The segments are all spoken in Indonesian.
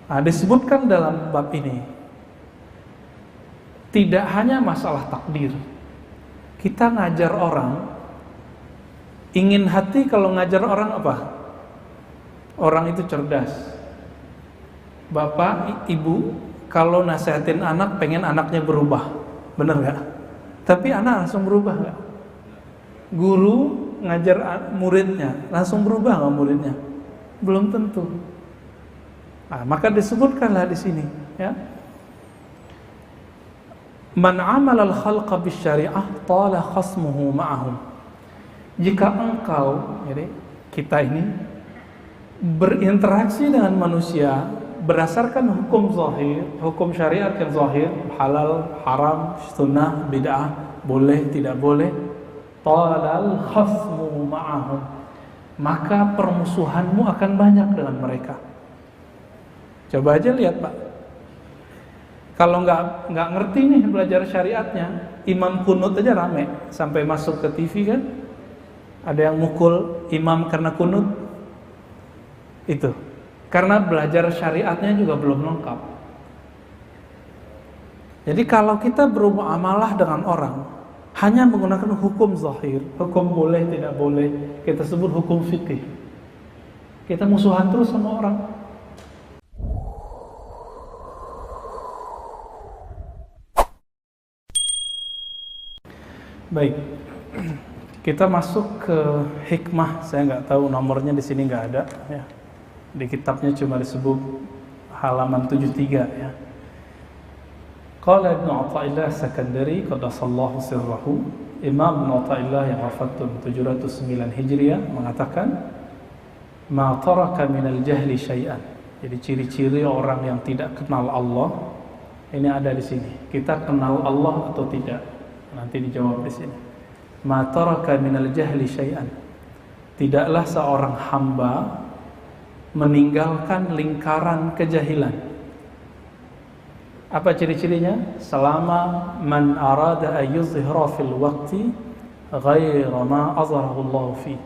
Disebutkan dalam bab ini, tidak hanya masalah takdir. Kita ngajar orang, ingin hati kalau ngajar orang apa? Orang itu cerdas. Bapak, ibu, kalau nasihatin anak, pengen anaknya berubah. Bener gak? Tapi anak langsung berubah gak? Guru ngajar muridnya, langsung berubah gak muridnya? Belum tentu. Maka disebutkanlah di sini, ya. Man amala al-khalqa bisyari'ah tala khasmuhu ma'ahum. Jika engkau, jadi kita ini berinteraksi dengan manusia berdasarkan hukum zahir, hukum syariat yang zahir, halal, haram, sunnah, bid'ah, boleh, tidak boleh, talal khasmu ma'ahum, maka permusuhanmu akan banyak dengan mereka. Coba aja lihat, Pak. Kalau nggak ngerti nih belajar syariatnya, imam kunut aja rame sampai masuk ke TV kan. Ada yang mukul imam karena kunut. Itu karena belajar syariatnya juga belum lengkap. Jadi kalau kita bermuamalah dengan orang hanya menggunakan hukum zahir, hukum boleh tidak boleh, kita sebut hukum fikih, kita musuhan terus sama orang. Baik, kita masuk ke hikmah. Saya nggak tahu nomornya di sini, nggak ada ya. Di kitabnya cuma disebut halaman 73 ya. Qala Ibnu Athaillah Sakandari qaddasallahu sirrahu, Imam Ibnu Athaillah yang wafat tahun 709 Hijriah mengatakan, ma taraka minal jahli syai'an. Jadi ciri-ciri orang yang tidak kenal Allah ini ada di sini. Kita kenal Allah atau tidak? Nanti dijawab di sini. Ma taraka minal jahli syai'an. Tidaklah seorang hamba meninggalkan lingkaran kejahilan. Apa ciri-cirinya? Selama man arada ayyuzhira fil waqti ghaira ma azharahu Allah fi.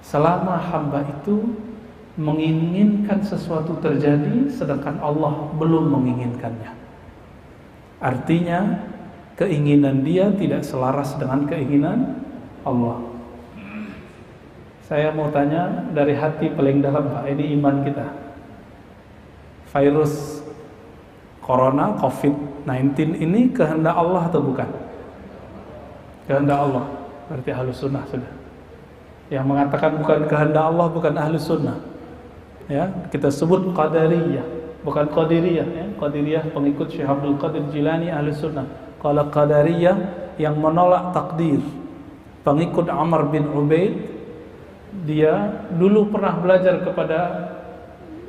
Selama hamba itu menginginkan sesuatu terjadi sedangkan Allah belum menginginkannya. Artinya keinginan dia tidak selaras dengan keinginan Allah. Saya mau tanya dari hati paling dalam, Pak, ini iman kita. Virus Corona, COVID-19 ini kehendak Allah atau bukan? Kehendak Allah. Berarti Ahlus Sunnah sudah. Yang mengatakan bukan kehendak Allah bukan Ahlus Sunnah. Ya, kita sebut Qadariyah, bukan Qadiriyah. Ya. Qadiriyah pengikut Syekh Abdul Qadir Jilani, Ahlus Sunnah. Kalau Qadariyah yang menolak takdir, pengikut Amr bin Ubaid, dia dulu pernah belajar kepada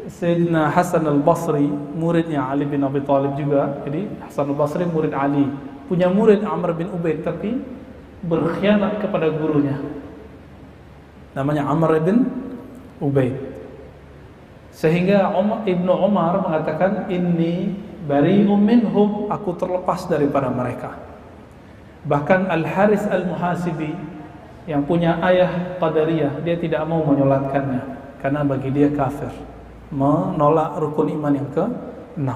Sayyidina Hasan al-Basri, muridnya Ali bin Abi Thalib juga. Jadi Hasan al-Basri murid Ali, punya murid Amr bin Ubaid, tapi berkhianat kepada gurunya, namanya Amr bin Ubaid. Sehingga Ibnu Umar mengatakan, inni bari'um minhum, aku terlepas daripada mereka. Bahkan Al-Haris Al-Muhasibi yang punya ayah Qadariyah, dia tidak mau menyolatkannya karena bagi dia kafir, menolak rukun iman yang ke-6.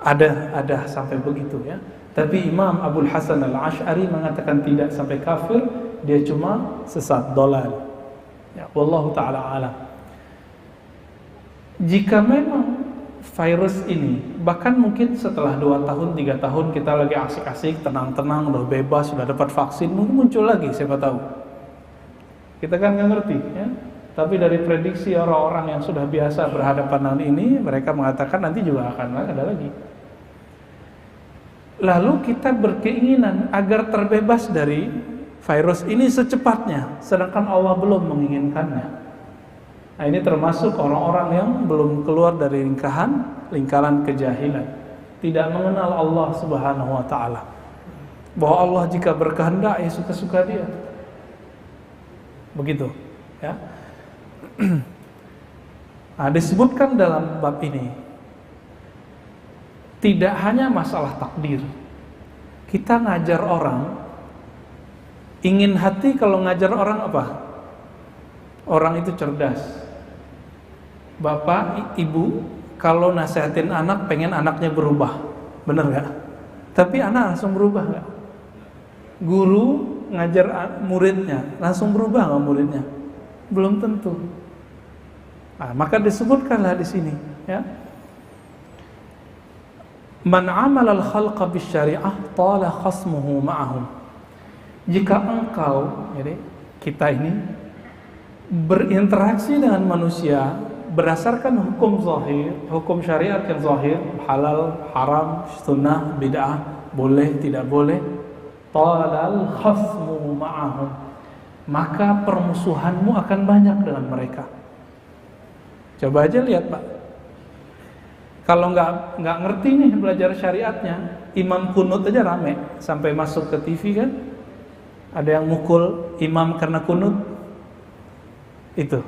Ada sampai begitu ya. Tapi Imam Abul Hasan Al-Ash'ari mengatakan tidak sampai kafir, dia cuma sesat, dolal. Ya, wallahu taala alam. Jika memang virus ini, bahkan mungkin setelah 2 tahun, 3 tahun kita lagi asik-asik, tenang-tenang, udah bebas, sudah dapat vaksin, mungkin muncul lagi, siapa tahu. Kita kan nggak ngerti ya. Tapi dari prediksi orang-orang yang sudah biasa berhadapan dengan ini, mereka mengatakan nanti juga akan ada lagi. Lalu kita berkeinginan agar terbebas dari virus ini secepatnya, sedangkan Allah belum menginginkannya. Nah, ini termasuk orang-orang yang belum keluar dari lingkaran kejahilan, tidak mengenal Allah Subhanahu wa taala. Bahwa Allah jika berkehendak ya suka-suka dia. Begitu, ya. Disebutkan dalam bab ini, tidak hanya masalah takdir. Kita ngajar orang, ingin hati kalau ngajar orang apa? Orang itu cerdas. Bapak, ibu, kalau nasihatin anak pengen anaknya berubah, bener nggak? Tapi anak langsung berubah nggak? Guru ngajar muridnya langsung berubah nggak muridnya? Belum tentu. Nah, maka disebutkanlah di sini, ya. Man amala al-khalqa bisyari'ah tala khasmuhu ma'ahum. Jika engkau, jadi kita ini berinteraksi dengan manusia berdasarkan hukum zahir, hukum syariat yang zahir, halal, haram, sunnah, bid'ah, boleh, tidak boleh, talal khasmu ma'ahum, maka permusuhanmu akan banyak dengan mereka. Coba aja lihat, Pak. Kalau nggak ngerti nih belajar syariatnya, imam kunut aja rame sampai masuk ke TV kan. Ada yang mukul imam karena kunut. Itu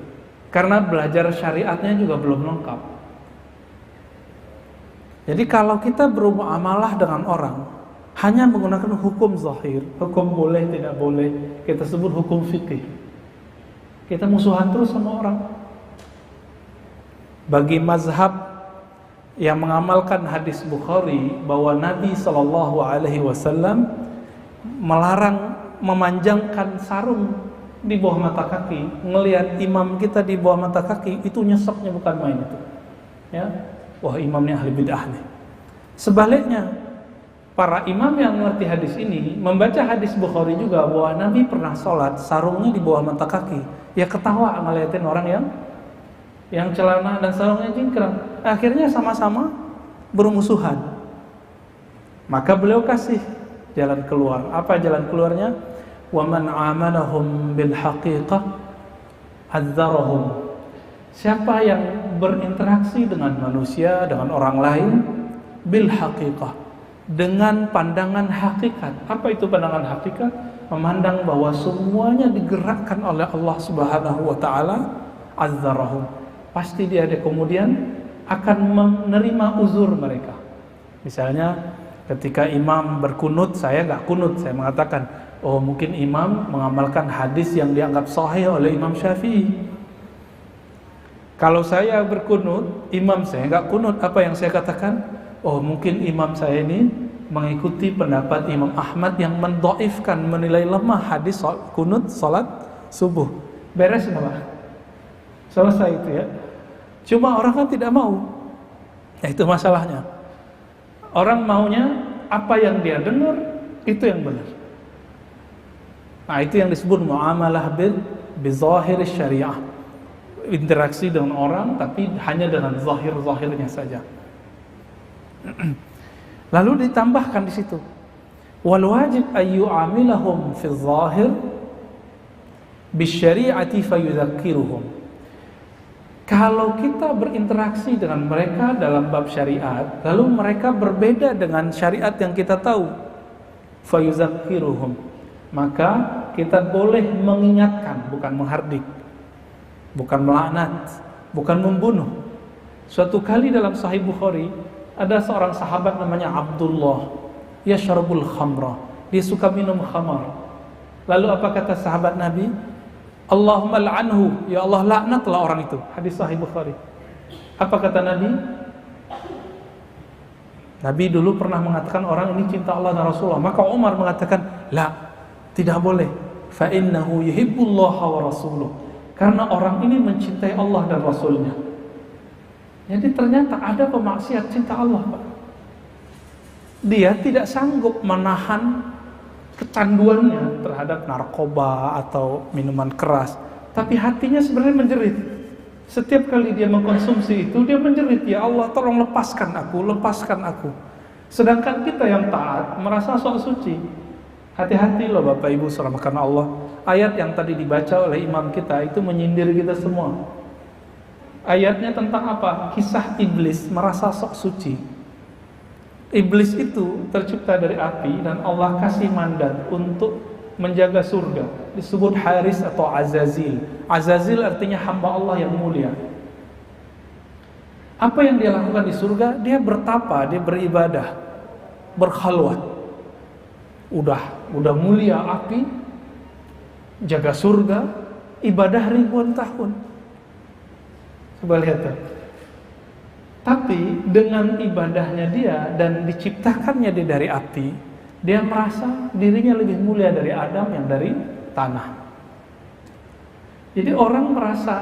karena belajar syariatnya juga belum lengkap. Jadi kalau kita bermuamalah dengan orang hanya menggunakan hukum zahir, hukum boleh tidak boleh, kita sebut hukum fikih, kita musuhan terus sama orang. Bagi mazhab yang mengamalkan hadis Bukhari bahwa Nabi SAW melarang memanjangkan sarung di bawah mata kaki, ngelihat imam kita di bawah mata kaki, itu nyeseknya bukan main itu. Ya, wah imamnya ahli bid'ah nih. Sebaliknya, para imam yang mengerti hadis ini membaca hadis Bukhari juga bahwa Nabi pernah sholat sarungnya di bawah mata kaki. Ya ketawa ngeliatin orang yang celana dan sarungnya jingkrang. Akhirnya sama-sama bermusuhan. Maka beliau kasih jalan keluar. Apa jalan keluarnya? وَمَنْ عَامَلَهُمْ بِالْحَقِيقَةِ عَذَّرَهُمْ. Siapa yang berinteraksi dengan manusia, dengan orang lain, bil haqiqah, dengan pandangan hakikat. Apa itu pandangan hakikat? Memandang bahwa semuanya digerakkan oleh Allah Subhanahu wa taala, azzarahum. Pasti dia kemudian akan menerima uzur mereka. Misalnya ketika imam berkunut, saya nggak kunut, saya mengatakan, oh mungkin imam mengamalkan hadis yang dianggap sahih oleh Imam Syafi'i. Kalau saya berkunut, imam saya nggak kunut, apa yang saya katakan? Oh mungkin imam saya ini mengikuti pendapat Imam Ahmad yang mendhaifkan, menilai lemah hadis kunut salat subuh. Beres nggak Pak? Selesai itu ya. Cuma orang kan tidak mau. Nah, itu masalahnya. Orang maunya apa yang dia dengar itu yang benar. Nah, itu yang disebut muamalah bizahir syariah. Interaksi dengan orang tapi hanya dengan zahir-zahirnya saja. Lalu ditambahkan di situ, wal wajib ayu amilahum fi zahir bisyari'ati fayudzakiruhum. Kalau kita berinteraksi dengan mereka dalam bab syariat, lalu mereka berbeda dengan syariat yang kita tahu, fayudzakiruhum, maka kita boleh mengingatkan, bukan menghardik, bukan melaknat, bukan membunuh. Suatu kali dalam Sahih Bukhari ada seorang sahabat namanya Abdullah, yashrabul khamra, dia suka minum khamar. Lalu apa kata sahabat Nabi? Allahumma la'anhu, ya Allah laknatlah orang itu. Hadis Sahih Bukhari. Apa kata Nabi? Nabi dulu pernah mengatakan orang ini cinta Allah dan Rasulullah. Maka Umar mengatakan, la, tidak boleh. Fa innahu yuhibbullaha wa rasuluh. Karena orang ini mencintai Allah dan Rasulnya. Jadi ternyata ada pemaksiat cinta Allah, Pak. Dia tidak sanggup menahan kecanduannya terhadap narkoba atau minuman keras, tapi hatinya sebenarnya menjerit. Setiap kali dia mengkonsumsi itu, dia menjerit, ya Allah tolong lepaskan aku, lepaskan aku. Sedangkan kita yang taat merasa sok suci. Hati-hati loh Bapak Ibu saudara karena Allah. Ayat yang tadi dibaca oleh imam kita itu menyindir kita semua. Ayatnya tentang apa? Kisah iblis merasa sok suci. Iblis itu tercipta dari api dan Allah kasih mandat untuk menjaga surga. Disebut Haris atau Azazil. Azazil artinya hamba Allah yang mulia. Apa yang dia lakukan di surga? Dia bertapa, dia beribadah, berkhalwat. Udah mulia api, jaga surga, ibadah ribuan tahun. Coba lihat. Tapi dengan ibadahnya dia dan diciptakannya dia dari api, dia merasa dirinya lebih mulia dari Adam yang dari tanah. Jadi orang merasa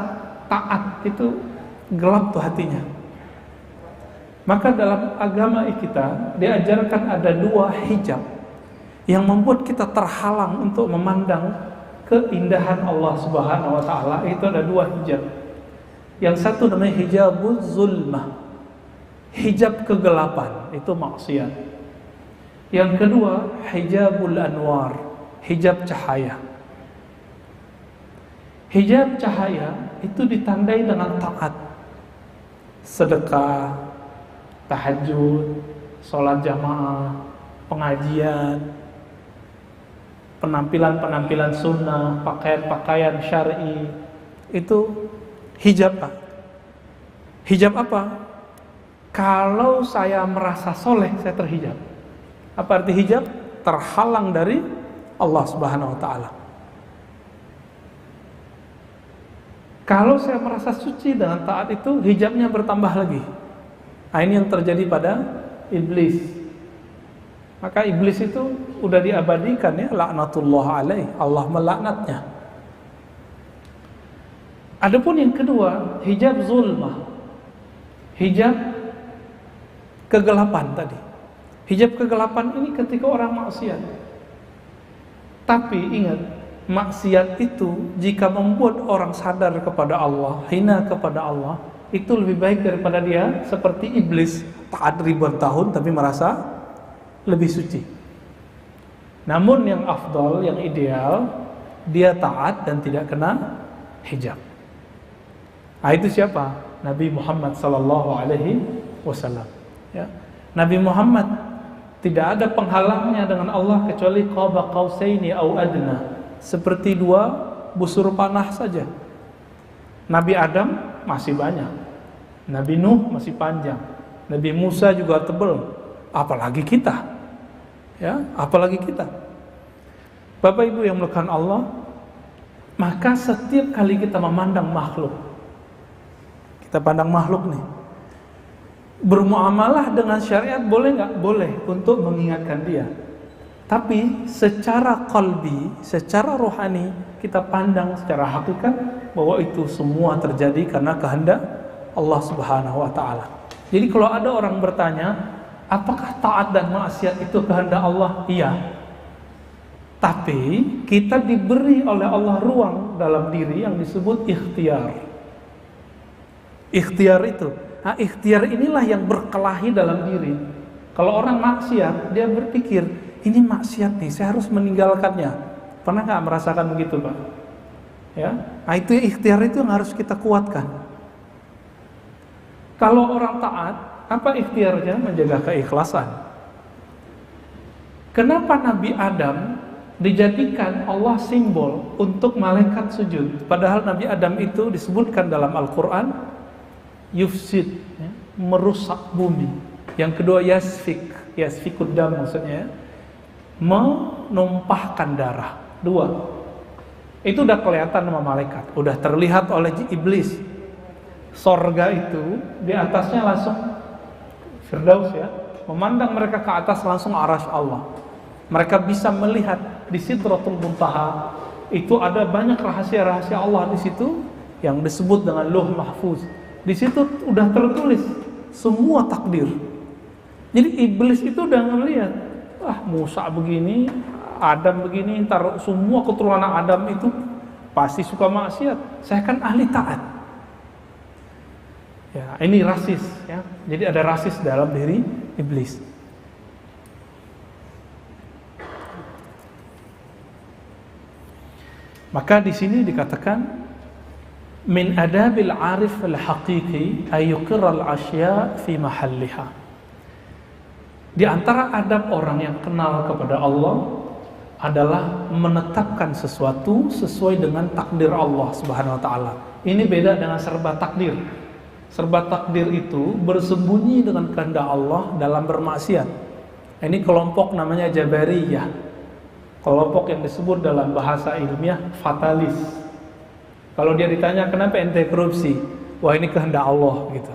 taat itu gelap tuh hatinya. Maka dalam agama kita diajarkan ada 2 hijab yang membuat kita terhalang untuk memandang keindahan Allah Subhanahu wa taala. Itu ada 2 hijab. Yang satu namanya hijabuz zulmah, hijab kegelapan, itu maksiat. Yang kedua hijabul anwar, hijab cahaya. Hijab cahaya itu ditandai dengan taat, sedekah, tahajud, sholat jamaah, pengajian, penampilan-penampilan sunnah, pakaian-pakaian syar'i. Itu hijab, Pak. Hijab apa? Kalau saya merasa soleh, saya terhijab. Apa arti hijab? Terhalang dari Allah Subhanahu wa taala. Kalau saya merasa suci dengan taat itu, hijabnya bertambah lagi. Nah, ini yang terjadi pada iblis. Maka iblis itu udah diabadikan ya, laknatullah alaih, Allah melaknatnya. Adapun yang kedua, hijab zulmah, hijab kegelapan tadi. Hijab kegelapan ini ketika orang maksiat. Tapi ingat, maksiat itu jika membuat orang sadar kepada Allah, hina kepada Allah, itu lebih baik daripada dia seperti iblis, taat ribuan tahun tapi merasa lebih suci. Namun yang afdal, yang ideal, dia taat dan tidak kena hijab. Nah, itu siapa? Nabi Muhammad sallallahu alaihi wasallam. Ya. Nabi Muhammad tidak ada penghalangnya dengan Allah kecuali qaba qausaini au adna, seperti 2 busur panah saja. Nabi Adam masih banyak, Nabi Nuh masih panjang, Nabi Musa juga tebal, apalagi kita. Ya, apalagi kita. Bapak Ibu yang melakukan Allah, maka setiap kali kita memandang makhluk, kita pandang makhluk nih, bermuamalah dengan syariat boleh nggak? Boleh, untuk mengingatkan dia. Tapi secara qalbi, secara rohani, kita pandang secara hakikat bahwa itu semua terjadi karena kehendak Allah Subhanahu wa taala. Jadi kalau ada orang bertanya, apakah taat dan maksiat itu kehendak Allah? Iya. Tapi kita diberi oleh Allah ruang dalam diri yang disebut ikhtiar. Ikhtiar itu, nah, ikhtiar inilah yang berkelahi dalam diri. Kalau orang maksiat, dia berpikir, ini maksiat nih, saya harus meninggalkannya. Pernah nggak merasakan begitu, Pak? Ya, nah itu ikhtiar itu yang harus kita kuatkan. Kalau orang taat, apa ikhtiarnya? Menjaga keikhlasan. Kenapa Nabi Adam dijadikan Allah simbol untuk malaikat sujud? Padahal Nabi Adam itu disebutkan dalam Al-Quran yufsid, ya, merusak bumi. Yang kedua yasfikud dam, maksudnya menumpahkan darah. 2. Itu udah kelihatan sama malaikat, udah terlihat oleh iblis. Sorga itu di atasnya langsung Firdaus, ya, memandang mereka ke atas langsung arasy Allah. Mereka bisa melihat di Sidratul Muntaha itu ada banyak rahasia-rahasia Allah di situ yang disebut dengan Lauh Mahfuz. Di situ udah tertulis semua takdir. Jadi iblis itu udah ngelihat, Musa begini, Adam begini, ntar semua keturunan Adam itu pasti suka maksiat. Saya kan ahli taat. Ya, ini rasis, ya. Jadi ada rasis dalam diri iblis. Maka di sini dikatakan min adabil arif al-haqiqi ay yuqirra al-asya fi mahalliha. Di antara adab orang yang kenal kepada Allah adalah menetapkan sesuatu sesuai dengan takdir Allah Subhanahu wa taala. Ini beda dengan serba takdir. Serba takdir itu bersembunyi dengan kehendak Allah dalam bermaksiat. Ini kelompok namanya Jabariyah. Kelompok yang disebut dalam bahasa ilmiah fatalis. Kalau dia ditanya kenapa ente korupsi, wah ini kehendak Allah gitu.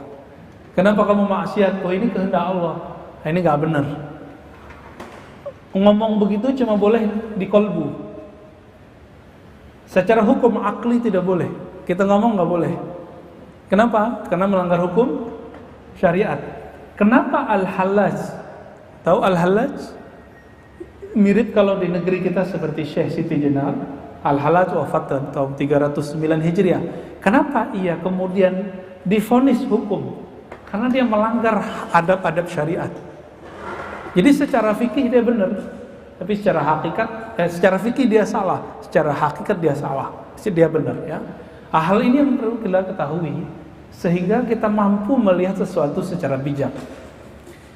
Kenapa kamu maksiat? Oh ini kehendak Allah. Nah, ini nggak benar. Ngomong begitu cuma boleh di kolbu. Secara hukum akli tidak boleh. Kita ngomong nggak boleh. Kenapa? Karena melanggar hukum syariat. Kenapa Al-Hallaj? Tahu Al-Hallaj? Mirip kalau di negeri kita seperti Syekh Siti Jenar. Al-Hallaj wafat tahun 309 Hijriah. Kenapa ia kemudian divonis hukum? Karena dia melanggar adab-adab syariat. Jadi secara fikih dia benar, tapi secara hakikat, secara fikih dia salah, secara hakikat dia salah, dia benar ya. Hal ini yang perlu kita ketahui sehingga kita mampu melihat sesuatu secara bijak.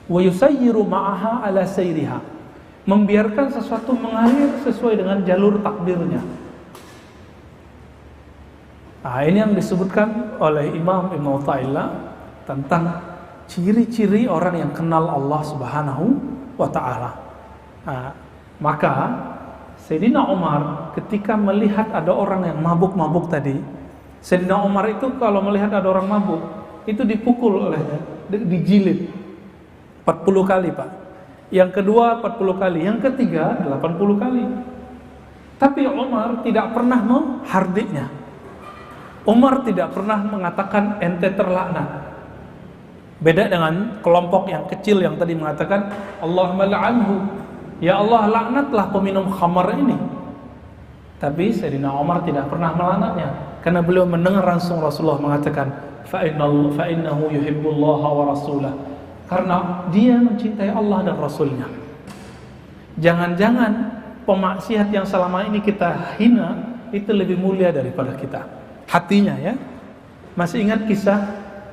Wa yusayyiru ma'aha ala sayriha, membiarkan sesuatu mengalir sesuai dengan jalur takdirnya. Nah, ini yang disebutkan oleh Imam Ibnu Athaillah tentang ciri-ciri orang yang kenal Allah Subhanahu wa ta'ala. Nah, maka Sayyidina Umar ketika melihat ada orang yang mabuk-mabuk tadi, Sayyidina Umar itu kalau melihat ada orang mabuk itu dipukul olehnya, dijilid 40 kali Pak. Yang kedua 40 kali, yang ketiga 80 kali. Tapi Umar tidak pernah menghardiknya. Umar tidak pernah mengatakan ente terlaknat. Beda dengan kelompok yang kecil yang tadi mengatakan Allahumma la'anhu, ya Allah laknatlah peminum khamar ini. Tapi Sayyidina Umar tidak pernah melaknatnya karena beliau mendengar langsung Rasulullah mengatakan fa innahu yuhibbullaha wa rasulah, karena dia mencintai Allah dan Rasulnya. Jangan-jangan pemaksiat yang selama ini kita hina itu lebih mulia daripada kita hatinya ya. Masih ingat kisah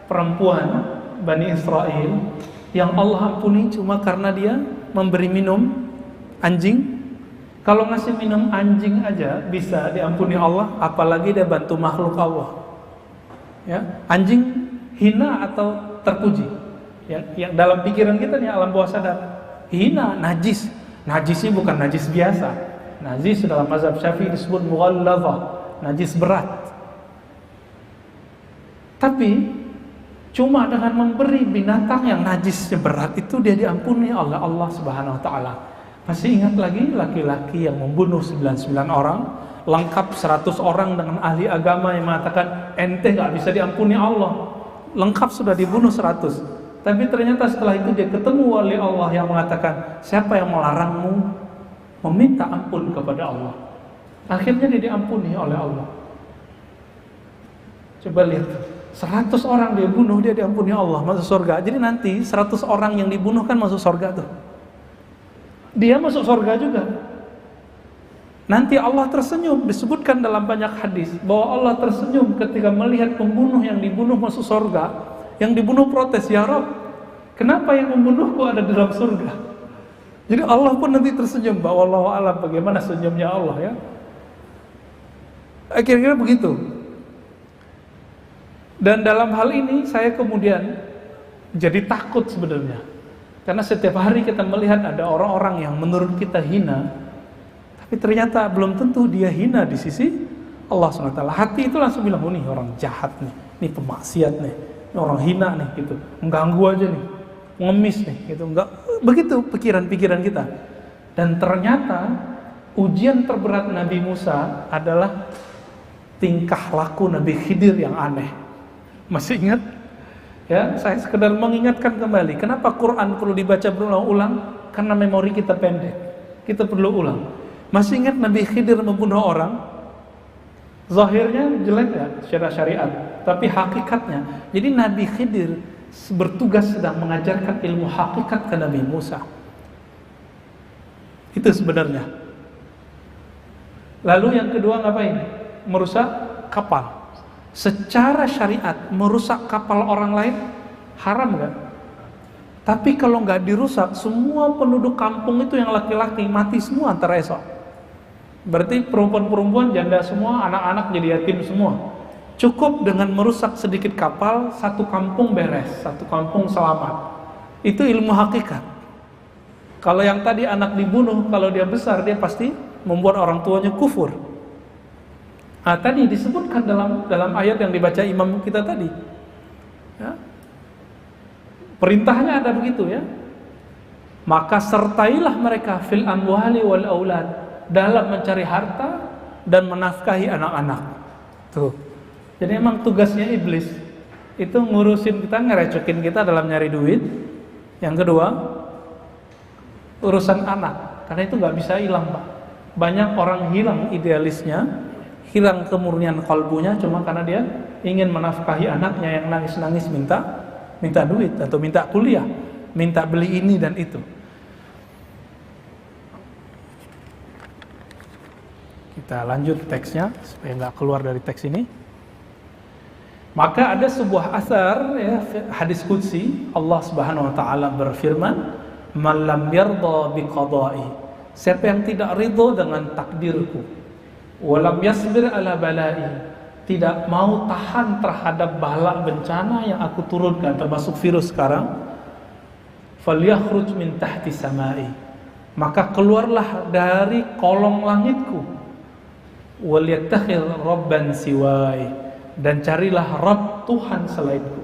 perempuan Bani Israel yang Allah ampuni cuma karena dia memberi minum anjing? Kalau ngasih minum anjing aja bisa diampuni Allah, apalagi dia bantu makhluk Allah ya. Anjing hina atau terpuji? Yang dalam pikiran kita nih, alam bawah sadar, hina, najis. Najisnya bukan najis biasa. Najis dalam mazhab Syafi'i disebut mughalladzah, najis berat. Tapi cuma dengan memberi binatang yang najisnya berat itu dia diampuni oleh Allah Subhanahu wa taala. Masih ingat lagi laki-laki yang membunuh 99 orang, lengkap 100 orang dengan ahli agama yang mengatakan ente enggak bisa diampuni Allah. Lengkap sudah dibunuh 100. Tapi ternyata setelah itu dia ketemu wali Allah yang mengatakan, siapa yang melarangmu meminta ampun kepada Allah? Akhirnya dia diampuni oleh Allah. Coba lihat, 100 orang dia bunuh, dia diampuni Allah, masuk surga. Jadi nanti 100 orang yang dibunuh kan masuk surga tuh. Dia masuk surga juga. Nanti Allah tersenyum, disebutkan dalam banyak hadis bahwa Allah tersenyum ketika melihat pembunuh yang dibunuh masuk surga. Yang dibunuh protes, ya Rabb, kenapa yang membunuhku ada di dalam surga? Jadi Allah pun nanti tersenyum, bahwa wallahu a'lam bagaimana senyumnya Allah ya. Kira-kira begitu. Dan dalam hal ini saya kemudian jadi takut sebenarnya, karena setiap hari kita melihat ada orang-orang yang menurut kita hina, tapi ternyata belum tentu dia hina di sisi Allah SWT. Hati itu langsung bilang, oh nih orang jahat nih, ini pemaksiat nih, ini orang hina nih gitu, mengganggu aja nih, ngemis nih gitu. Enggak begitu pikiran-pikiran kita. Dan ternyata ujian terberat Nabi Musa adalah tingkah laku Nabi Khidir yang aneh. Masih ingat? Ya, saya sekedar mengingatkan kembali, kenapa Quran perlu dibaca berulang-ulang? Karena memori kita pendek, kita perlu ulang. Masih ingat Nabi Khidir membunuh orang? Zahirnya jelek ya secara syariat, tapi hakikatnya, jadi Nabi Khidir bertugas sedang mengajarkan ilmu hakikat ke Nabi Musa. Itu sebenarnya. Lalu yang kedua ngapain? Merusak kapal. Secara syariat merusak kapal orang lain haram kan? Tapi kalau nggak dirusak, semua penduduk kampung itu yang laki-laki mati semua antara esok. Berarti perempuan-perempuan janda semua, anak-anak jadi yatim semua. Cukup dengan merusak sedikit kapal, satu kampung beres, satu kampung selamat. Itu ilmu hakikat. Kalau yang tadi anak dibunuh, kalau dia besar dia pasti membuat orang tuanya kufur. Nah, tadi disebutkan dalam ayat yang dibaca imam kita tadi. Ya. Perintahnya ada begitu ya. Maka sertailah mereka fil amwali wal aulad, dalam mencari harta dan menafkahi anak-anak. Tuh. Jadi emang tugasnya iblis itu ngurusin kita, ngerecokin kita dalam nyari duit. Yang kedua, urusan anak. Karena itu nggak bisa hilang, Pak. Banyak orang hilang idealisnya, hilang kemurnian kalbunya cuma karena dia ingin menafkahi anaknya yang nangis-nangis minta duit atau minta kuliah, minta beli ini dan itu. Kita lanjut teksnya supaya nggak keluar dari teks ini. Maka ada sebuah asar ya, hadis qudsi, Allah Subhanahu wa taala berfirman, "Man lam yarda biqada'i." Siapa yang tidak ridho dengan takdirku, wa lam yasbir ala bala'i, tidak mau tahan terhadap bala bencana yang aku turunkan termasuk virus sekarang, falyakhruj min tahti samai, maka keluarlah dari kolong langitku, wal yattakhidh rabban siwai, dan carilah Rabb Tuhan selainku.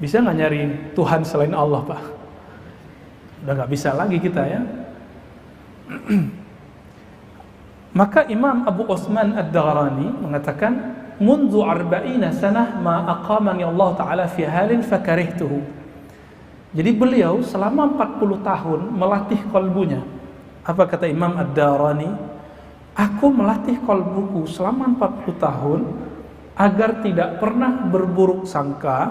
Bisa nggak nyari Tuhan selain Allah, Pak? Udah nggak bisa lagi kita ya. Maka Imam Abu Utsman Ad-Darani mengatakan, "Mundu 40 sanah ma aqamani Allah Ta'ala fi halin fakarihtuhu." Jadi beliau selama 40 tahun melatih kalbunya. Apa kata Imam Ad-Darani? Aku melatih kalbuku selama 40 tahun agar tidak pernah berburuk sangka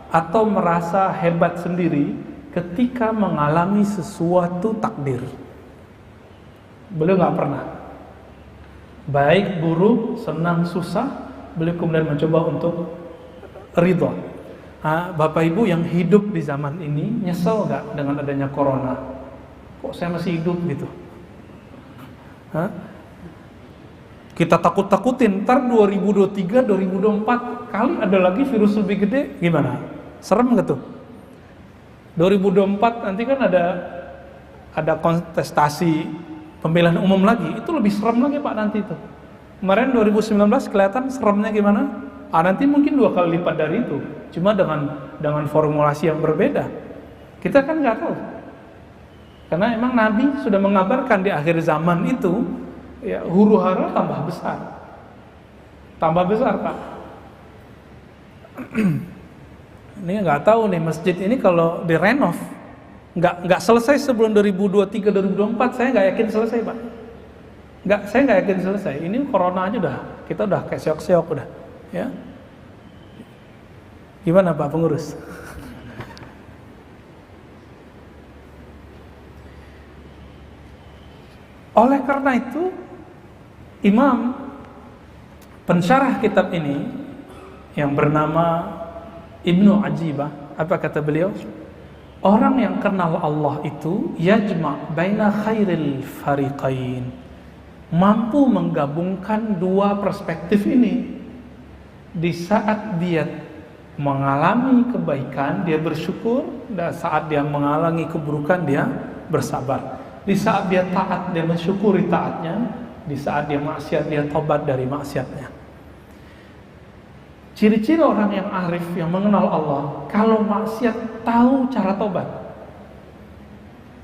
atau merasa hebat sendiri ketika mengalami sesuatu takdir. Beliau nggak pernah. Baik buruk, senang, susah, beliau kemudian mencoba untuk ridha. Bapak Ibu yang hidup di zaman ini nyesel nggak dengan adanya corona? Kok saya masih hidup gitu? Kita takut-takutin, ntar 2023, 2024 kali ada lagi virus lebih gede, gimana? Serem nggak tuh? 2024 nanti kan ada kontestasi pemilihan umum lagi, itu lebih serem lagi Pak nanti itu. Kemarin 2019 kelihatan seremnya gimana? Nanti mungkin 2 kali lipat dari itu, cuma dengan formulasi yang berbeda. Kita kan nggak tahu, karena emang Nabi sudah mengabarkan di akhir zaman itu, ya huru hara tambah besar Pak. Ini nggak tahu nih masjid ini kalau direnov nggak selesai sebelum 2023 2024, saya nggak yakin selesai Pak. Saya nggak yakin selesai. Ini corona aja kita udah kayak seok-seok udah, ya. Gimana Pak pengurus? Oleh karena itu, Imam pensyarah kitab ini yang bernama Ibnu Ajibah, apa kata beliau? Orang yang kenal Allah itu yajma' baina khairil fariqain, mampu menggabungkan dua perspektif ini. Di saat dia mengalami kebaikan, dia bersyukur, dan saat dia mengalami keburukan, dia bersabar. Di saat dia taat, dia mensyukuri taatnya. Di saat dia maksiat, dia tobat dari maksiatnya. Ciri-ciri orang yang arif, yang mengenal Allah, kalau maksiat tahu cara tobat.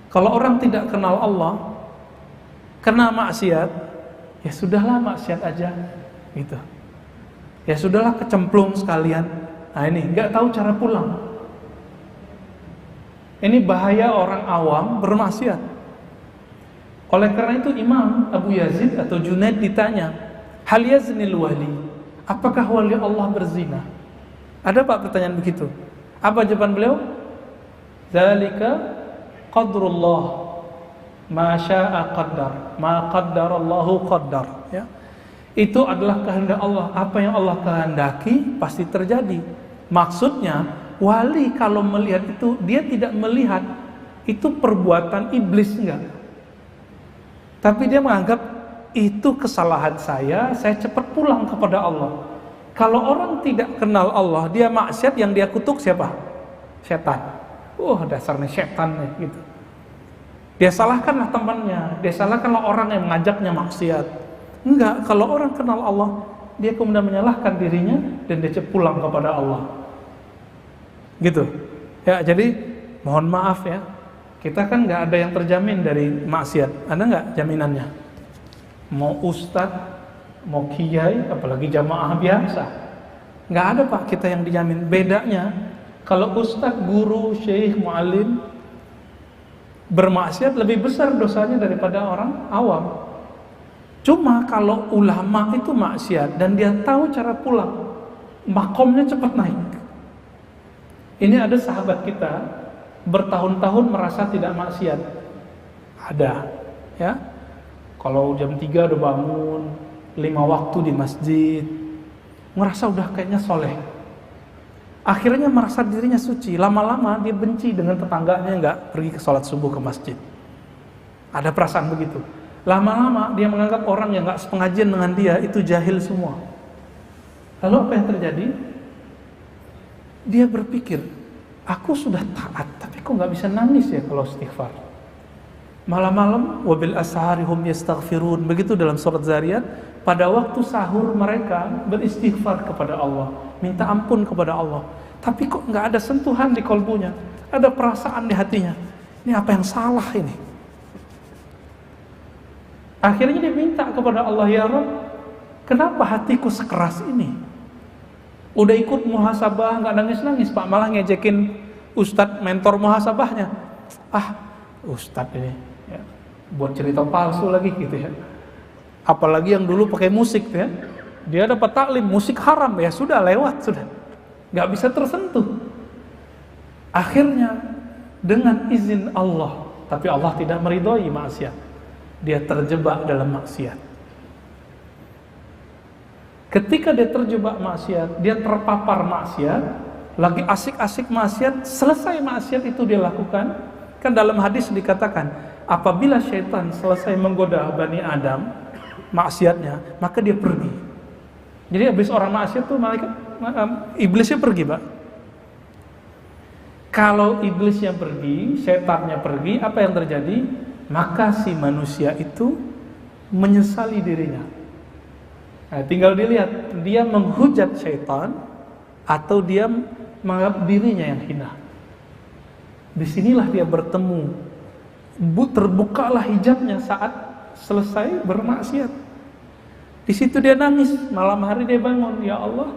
Kalau orang tidak kenal Allah, kena maksiat, ya sudahlah maksiat aja, gitu. Ya sudahlah kecemplung sekalian. Nah ini nggak tahu cara pulang. Ini bahaya orang awam bermaksiat. Oleh karena itu Imam Abu Yazid atau Junaid ditanya, hal yaznil wali? Apakah wali Allah berzina? Ada Pak pertanyaan begitu. Apa jawaban beliau? Dzalika qadrullah, ma syaa qaddar, ma qaddarallahu qaddar. Ya. Itu adalah kehendak Allah. Apa yang Allah kehendaki pasti terjadi. Maksudnya, wali kalau melihat itu, dia tidak melihat itu perbuatan iblis, enggak. Tapi dia menganggap itu kesalahan saya cepat pulang kepada Allah. Kalau orang tidak kenal Allah, dia maksiat, yang dia kutuk siapa? Setan. Dasarnya setan nih, gitu. Dia salahkanlah temannya, dia salahkanlah orang yang mengajaknya maksiat. Enggak, kalau orang kenal Allah, dia kemudian menyalahkan dirinya dan dia cepat pulang kepada Allah. Gitu. Ya, jadi mohon maaf ya, kita kan nggak ada yang terjamin dari maksiat. Ada nggak jaminannya? Mau ustadz, mau kiai, apalagi jamaah biasa, nggak ada Pak kita yang dijamin. Bedanya kalau ustadz, guru, syekh, muallim bermaksiat lebih besar dosanya daripada orang awam. Cuma kalau ulama itu maksiat dan dia tahu cara pulang, makomnya cepat naik. Ini ada sahabat kita bertahun-tahun merasa tidak maksiat. Ada, ya. Kalau jam 3 udah bangun, 5 waktu di masjid, ngerasa udah kayaknya soleh. Akhirnya merasa dirinya suci. Lama-lama dia benci dengan tetangganya nggak pergi ke sholat subuh ke masjid. Ada perasaan begitu. Lama-lama dia menganggap orang yang nggak sepengajian dengan dia itu jahil semua. Lalu apa yang terjadi? Dia berpikir, aku sudah taat, tapi kok nggak bisa nangis ya kalau istighfar. Malam-malam, wabil ashari hum yastaghfirun. Begitu dalam surat Zariyat, pada waktu sahur mereka beristighfar kepada Allah, minta ampun kepada Allah. Tapi kok nggak ada sentuhan di kolbunya, ada perasaan di hatinya. Ini apa yang salah ini? Akhirnya dia minta kepada Allah, ya Rabb, kenapa hatiku sekeras ini? Udah ikut muhasabah nggak nangis-nangis Pak, malah ngejekin ustadz mentor muhasabahnya. Ustadz ini ya, buat cerita palsu lagi gitu ya. Apalagi yang dulu pakai musik ya, dia dapat taklim musik haram ya, sudah lewat, sudah nggak bisa tersentuh. Akhirnya dengan izin Allah, tapi Allah tidak meridhoi maksiat, dia terjebak dalam maksiat. Ketika dia terjebak maksiat, dia terpapar maksiat, lagi asik-asik maksiat, selesai maksiat itu dia lakukan. Kan dalam hadis dikatakan, apabila syaitan selesai menggoda Bani Adam, maksiatnya, maka dia pergi. Jadi habis orang maksiat tuh malaikat, iblisnya pergi Pak. Kalau iblisnya pergi, syaitannya pergi, apa yang terjadi? Maka si manusia itu menyesali dirinya. Nah, tinggal dilihat, dia menghujat syaitan atau dia menganggap dirinya yang hina. Disinilah dia bertemu, terbukalah hijabnya saat selesai bermaksiat. Di situ dia nangis, malam hari dia bangun, ya Allah,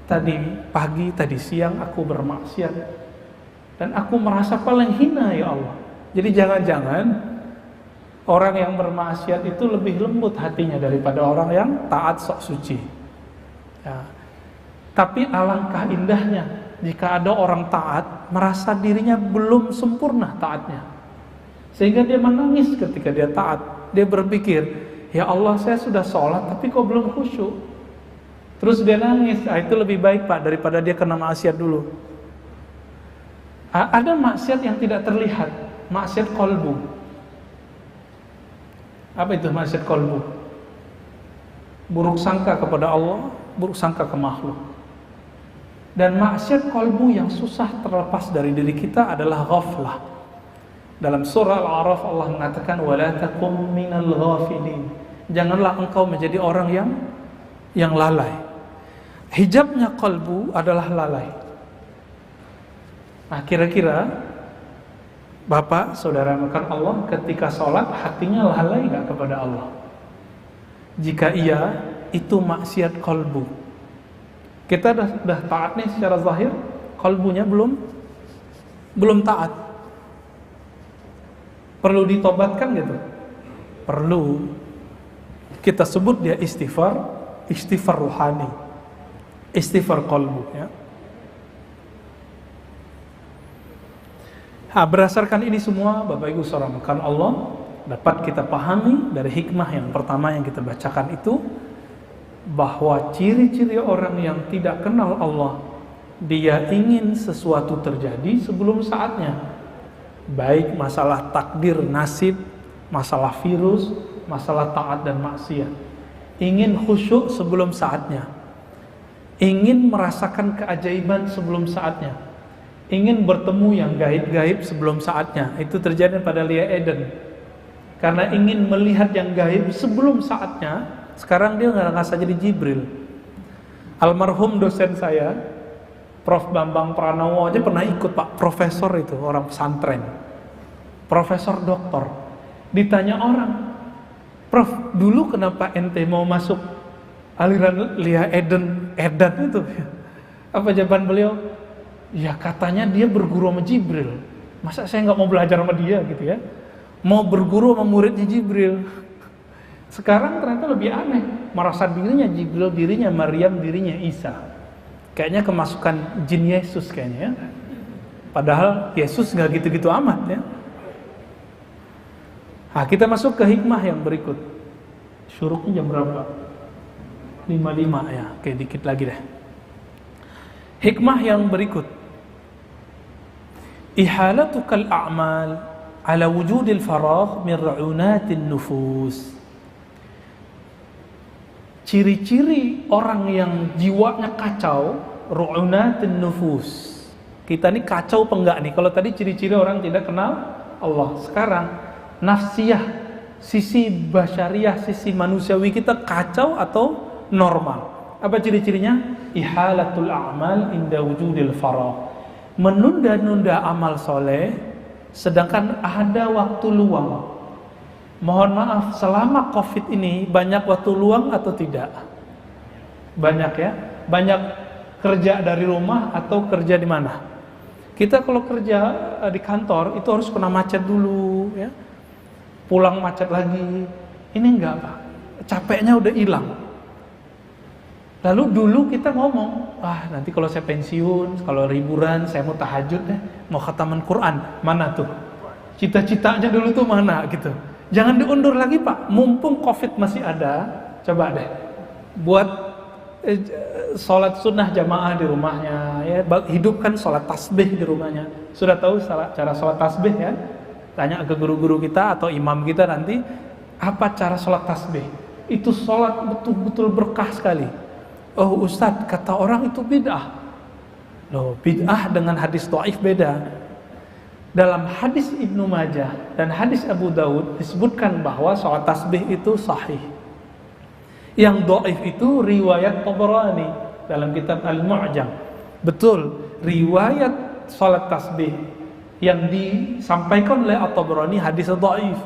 tadi pagi, tadi siang aku bermaksiat dan aku merasa paling hina ya Allah. Jadi jangan-jangan orang yang bermaksiat itu lebih lembut hatinya daripada orang yang taat sok suci. Ya. Tapi alangkah indahnya jika ada orang taat merasa dirinya belum sempurna taatnya, sehingga dia menangis ketika dia taat. Dia berpikir, ya Allah, saya sudah sholat tapi kok belum khusyuk. Terus dia nangis. Itu lebih baik Pak daripada dia kena maksiat dulu. Ada maksiat yang tidak terlihat, maksiat qalbu. Apa itu maksiat qalbu? Buruk sangka kepada Allah, buruk sangka ke makhluk. Dan maksiat qalbu yang susah terlepas dari diri kita adalah ghaflah. Dalam surah Al-A'raf Allah mengatakan, wala takum minal ghafilin. Janganlah engkau menjadi orang yang lalai. Hijabnya qalbu adalah lalai. Nah, kira-kira Bapak, saudara makan Allah, ketika sholat hatinya lalai gak kepada Allah? Jika iya, itu maksiat qalbu. Kita dah taat nih secara zahir, qalbunya belum taat. Perlu ditobatkan gitu? Perlu. Kita sebut dia istighfar ruhani, istighfar qalbu ya. Berdasarkan ini semua, Bapak Ibu saudara makan Allah, dapat kita pahami dari hikmah yang pertama yang kita bacakan itu, bahwa ciri-ciri orang yang tidak kenal Allah, dia ingin sesuatu terjadi sebelum saatnya. Baik masalah takdir, nasib, masalah virus, masalah taat dan maksiat. Ingin khusyuk sebelum saatnya. Ingin merasakan keajaiban sebelum saatnya. Ingin bertemu yang gaib-gaib sebelum saatnya. Itu terjadi pada Lia Eden. Karena ingin melihat yang gaib sebelum saatnya, sekarang dia ngerasa jadi Jibril. Almarhum dosen saya Prof. Bambang Pranowo aja pernah ikut Pak, profesor itu, orang pesantren, profesor doktor. Ditanya orang, Prof, dulu kenapa ente mau masuk aliran Lia Edan itu? Apa jawaban beliau? Ya katanya dia berguru sama Jibril. Masa saya nggak mau belajar sama dia gitu ya? Mau berguru sama muridnya Jibril. Sekarang ternyata lebih aneh, merasa dirinya Jibril, dirinya Maryam, dirinya Isa. Kayaknya kemasukan jin Yesus kayaknya ya. Padahal Yesus nggak gitu-gitu amat ya. Nah, kita masuk ke hikmah yang berikut. Syuruknya jam berapa? 5.05 ya. Oke, dikit lagi deh. Hikmah yang berikut. Ihalatukal a'mal ala wujudil faragh min ra'unatin nufus. Ciri-ciri orang yang jiwanya kacau, ru'unatin nufus. Kita ini kacau apa enggak nih? Kalau tadi ciri-ciri orang tidak kenal Allah. Sekarang nafsiyah, sisi basyariah, sisi manusiawi kita kacau atau normal? Apa ciri-cirinya? Ihalatul a'mal inda wujudil faragh. Menunda-nunda amal soleh sedangkan ada waktu luang. Mohon maaf, selama COVID ini banyak waktu luang atau tidak? Banyak ya? Banyak kerja dari rumah atau kerja di mana? Kita kalau kerja di kantor itu harus kena macet dulu ya. Pulang macet lagi. Ini enggak Pak. Capeknya udah hilang. Lalu dulu kita ngomong, nanti kalau saya pensiun, kalau liburan saya mau tahajud deh, mau khataman Quran. Mana tuh? Cita-citanya dulu tuh mana gitu. Jangan diundur lagi Pak, mumpung COVID masih ada, coba deh buat sholat sunnah jamaah di rumahnya, ya, hidupkan sholat tasbih di rumahnya. Sudah tahu cara sholat tasbih ya? Tanya ke guru-guru kita atau imam kita nanti, apa cara sholat tasbih? Itu sholat betul-betul berkah sekali. Oh Ustadz, kata orang itu bid'ah. Loh, bid'ah dengan hadis dhaif beda. Dalam hadis Ibnu Majah dan hadis Abu Daud disebutkan bahwa sholat tasbih itu sahih. Yang dhaif itu riwayat Tabarani dalam kitab Al-Mu'jam. Betul, riwayat sholat tasbih yang disampaikan oleh At-Tabarani hadis dhaif.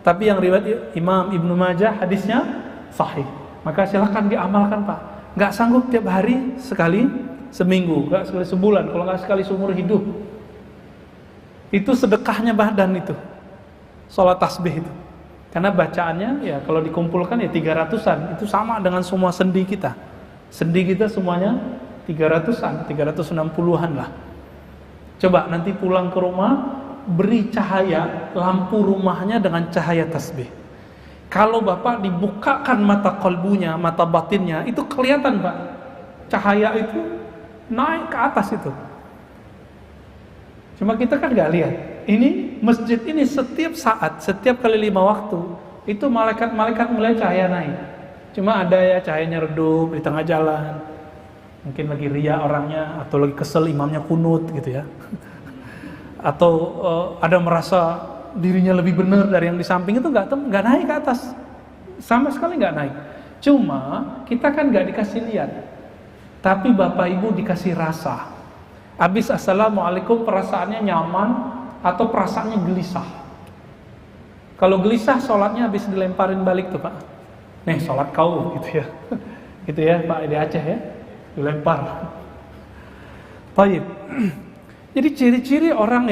Tapi yang riwayat Imam Ibnu Majah hadisnya sahih. Maka silakan diamalkan Pak. Gak sanggup tiap hari sekali seminggu, gak sekali sebulan, kalau gak sekali seumur hidup. Itu sedekahnya badan itu, sholat tasbih itu. Karena bacaannya ya kalau dikumpulkan ya 300-an, itu sama dengan semua sendi kita. Sendi kita semuanya 300-an, 360-an lah. Coba nanti pulang ke rumah, beri cahaya lampu rumahnya dengan cahaya tasbih. Kalau Bapak dibukakan mata kolbunya, mata batinnya, itu kelihatan Pak. Cahaya itu naik ke atas itu. Cuma kita kan gak lihat. Ini masjid ini setiap saat, setiap kali 5 waktu, itu malaikat-malaikat mulai cahaya naik. Cuma ada ya cahayanya redup di tengah jalan. Mungkin lagi ria orangnya, atau lagi kesel imamnya kunut gitu ya. Atau ada merasa dirinya lebih benar dari yang di samping, itu nggak naik ke atas. Sama sekali nggak naik. Cuma kita kan nggak dikasih lihat. Tapi Bapak Ibu dikasih rasa. Habis assalamualaikum perasaannya nyaman atau perasaannya gelisah. Kalau gelisah sholatnya habis dilemparin balik tuh Pak. Nih sholat kau gitu ya. Gitu ya Pak di Aceh ya. Dilempar. Baik. Jadi ciri-ciri orang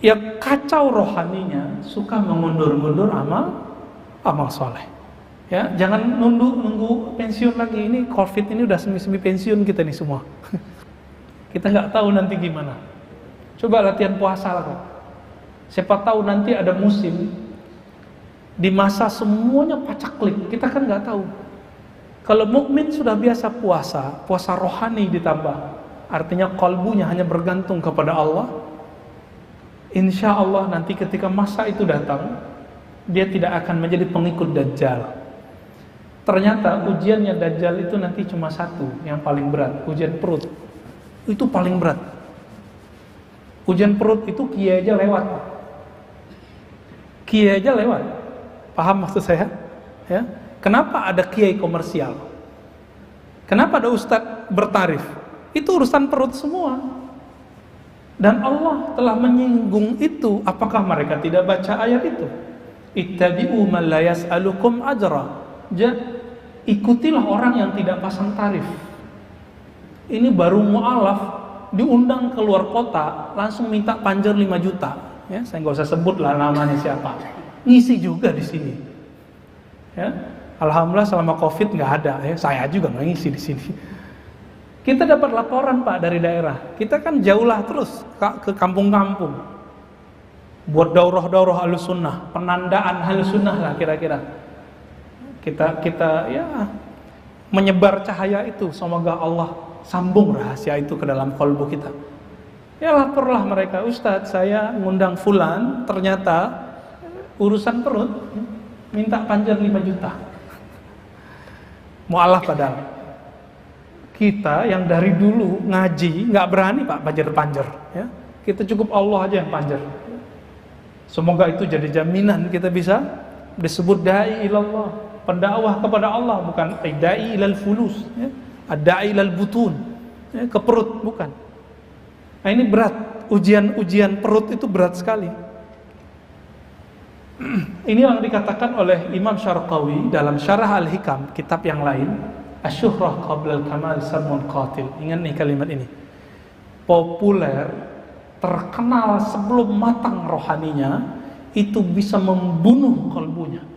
yang kacau rohaninya, suka mengundur-undur amal soleh. Ya, jangan nunggu pensiun lagi. Ini COVID ini udah semi-semi pensiun kita nih semua. Kita nggak tahu nanti gimana. Coba latihan puasa lah Pak. Siapa tahu nanti ada musim di masa semuanya pacaklik. Kita kan nggak tahu. Kalau mukmin sudah biasa puasa rohani ditambah, artinya kalbunya hanya bergantung kepada Allah. Insya Allah nanti ketika masa itu datang, dia tidak akan menjadi pengikut Dajjal. Ternyata ujiannya Dajjal itu nanti cuma satu, yang paling berat, ujian perut. Itu paling berat. Ujian perut itu kiai aja lewat. Kiai aja lewat. Paham maksud saya? Ya. Kenapa ada kiai komersial? Kenapa ada ustadz bertarif? Itu urusan perut semua. Dan Allah telah menyinggung itu. Apakah mereka tidak baca ayat itu? Ittabi'u man la yas'alukum ajra. Ikutilah orang yang tidak pasang tarif. Ini baru mu'alaf, diundang keluar kota, langsung minta panjer 5 juta. Ya, saya nggak usah sebut lah namanya siapa. Ngisi juga di sini. Ya, alhamdulillah selama COVID nggak ada. Ya, saya juga nggak ngisi di sini. Kita dapat laporan Pak dari daerah. Kita kan jauhlah terus ke kampung-kampung. Buat daurah-daurah Ahlus Sunnah, penandaan Ahlus Sunnah lah kira-kira. Kita ya menyebar cahaya itu, semoga Allah sambung rahasia itu ke dalam kalbu kita. Ya laporlah mereka, Ustadz saya ngundang fulan, ternyata urusan perut minta panjar 5 juta. Mu'alaf padahal. Kita yang dari dulu ngaji nggak berani Pak panjar-panjar. Ya, kita cukup Allah aja yang panjar. Semoga itu jadi jaminan kita bisa disebut dai ilallah. Pendakwah kepada Allah, bukan da'i ilal fulus, ya. Da'i ilal butun, ya, ke perut, bukan. Nah ini berat, ujian perut itu berat sekali. Ini yang dikatakan oleh Imam Syarqawi dalam Syarah Al-Hikam, kitab yang lain, Asy-Syuhrah qabla al-kamal sarmun qatil. Ingat nih kalimat ini. Populer, terkenal sebelum matang rohaninya, itu bisa membunuh kalbunya.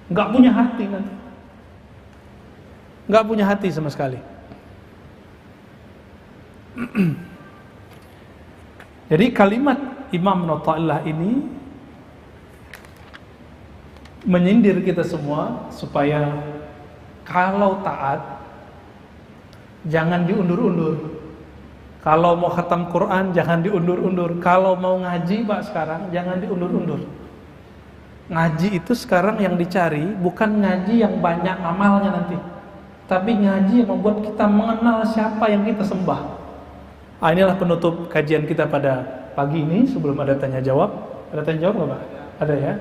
Nggak punya hati nanti, nggak punya hati sama sekali. Jadi kalimat Imam Natta'illah ini menyindir kita semua supaya kalau taat jangan diundur-undur. Kalau mau khatam Quran jangan diundur-undur. Kalau mau ngaji Pak sekarang jangan diundur-undur. Ngaji itu sekarang yang dicari bukan ngaji yang banyak amalnya nanti, tapi ngaji yang membuat kita mengenal siapa yang kita sembah. Inilah penutup kajian kita pada pagi ini. Sebelum ada tanya jawab, ada tanya jawab nggak Pak? Ada ya.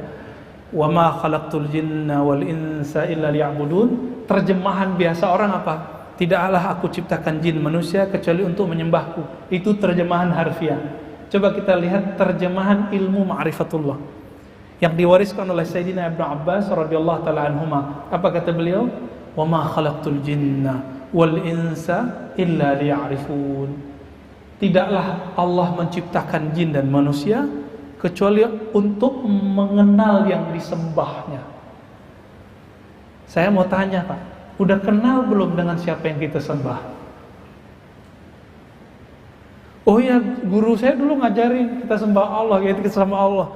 Wa ma khalaqtul jinna wal insa illa liya'budun. Terjemahan biasa orang apa? Tidaklah aku ciptakan jin manusia kecuali untuk menyembahku. Itu terjemahan harfiah. Coba kita lihat terjemahan ilmu ma'rifatullah yang diwariskan oleh Sayyidina Ibnu Abbas radhiyallahu taala anhuma. Apa kata beliau? Wa ma khalaqtul jinna wal insa illa liya'rifun. Tidaklah Allah menciptakan jin dan manusia kecuali untuk mengenal yang disembahnya. Saya mau tanya Pak, udah kenal belum dengan siapa yang kita sembah? Oh ya, guru saya dulu ngajarin kita sembah Allah, kita sembah Allah.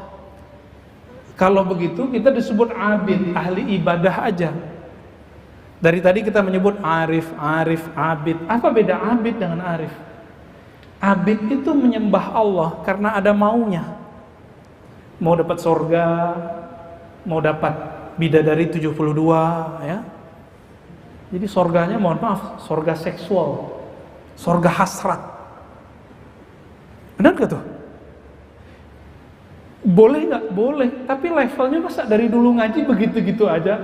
Kalau begitu kita disebut abid, ahli ibadah aja. Dari tadi kita menyebut arif, abid. Apa beda abid dengan arif? Abid itu menyembah Allah karena ada maunya. Mau dapat surga, mau dapat bidadari 72, ya. Jadi surganya mohon maaf, surga seksual, surga hasrat. Benar gak tuh? Boleh nggak? Boleh. Tapi levelnya masa dari dulu ngaji begitu-gitu aja?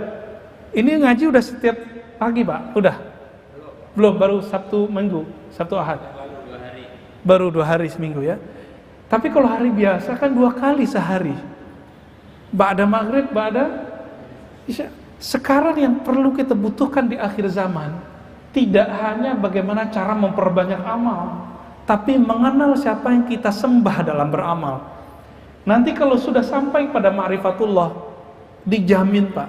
Ini ngaji udah setiap pagi Pak? Udah? Belum, baru Sabtu Minggu, Sabtu Ahad. Baru 2 hari seminggu ya. Tapi kalau hari biasa kan 2 kali sehari. Ba'da maghrib, ba'da isya. Sekarang yang perlu kita butuhkan di akhir zaman tidak hanya bagaimana cara memperbanyak amal, tapi mengenal siapa yang kita sembah dalam beramal. Nanti kalau sudah sampai pada ma'rifatullah, dijamin Pak,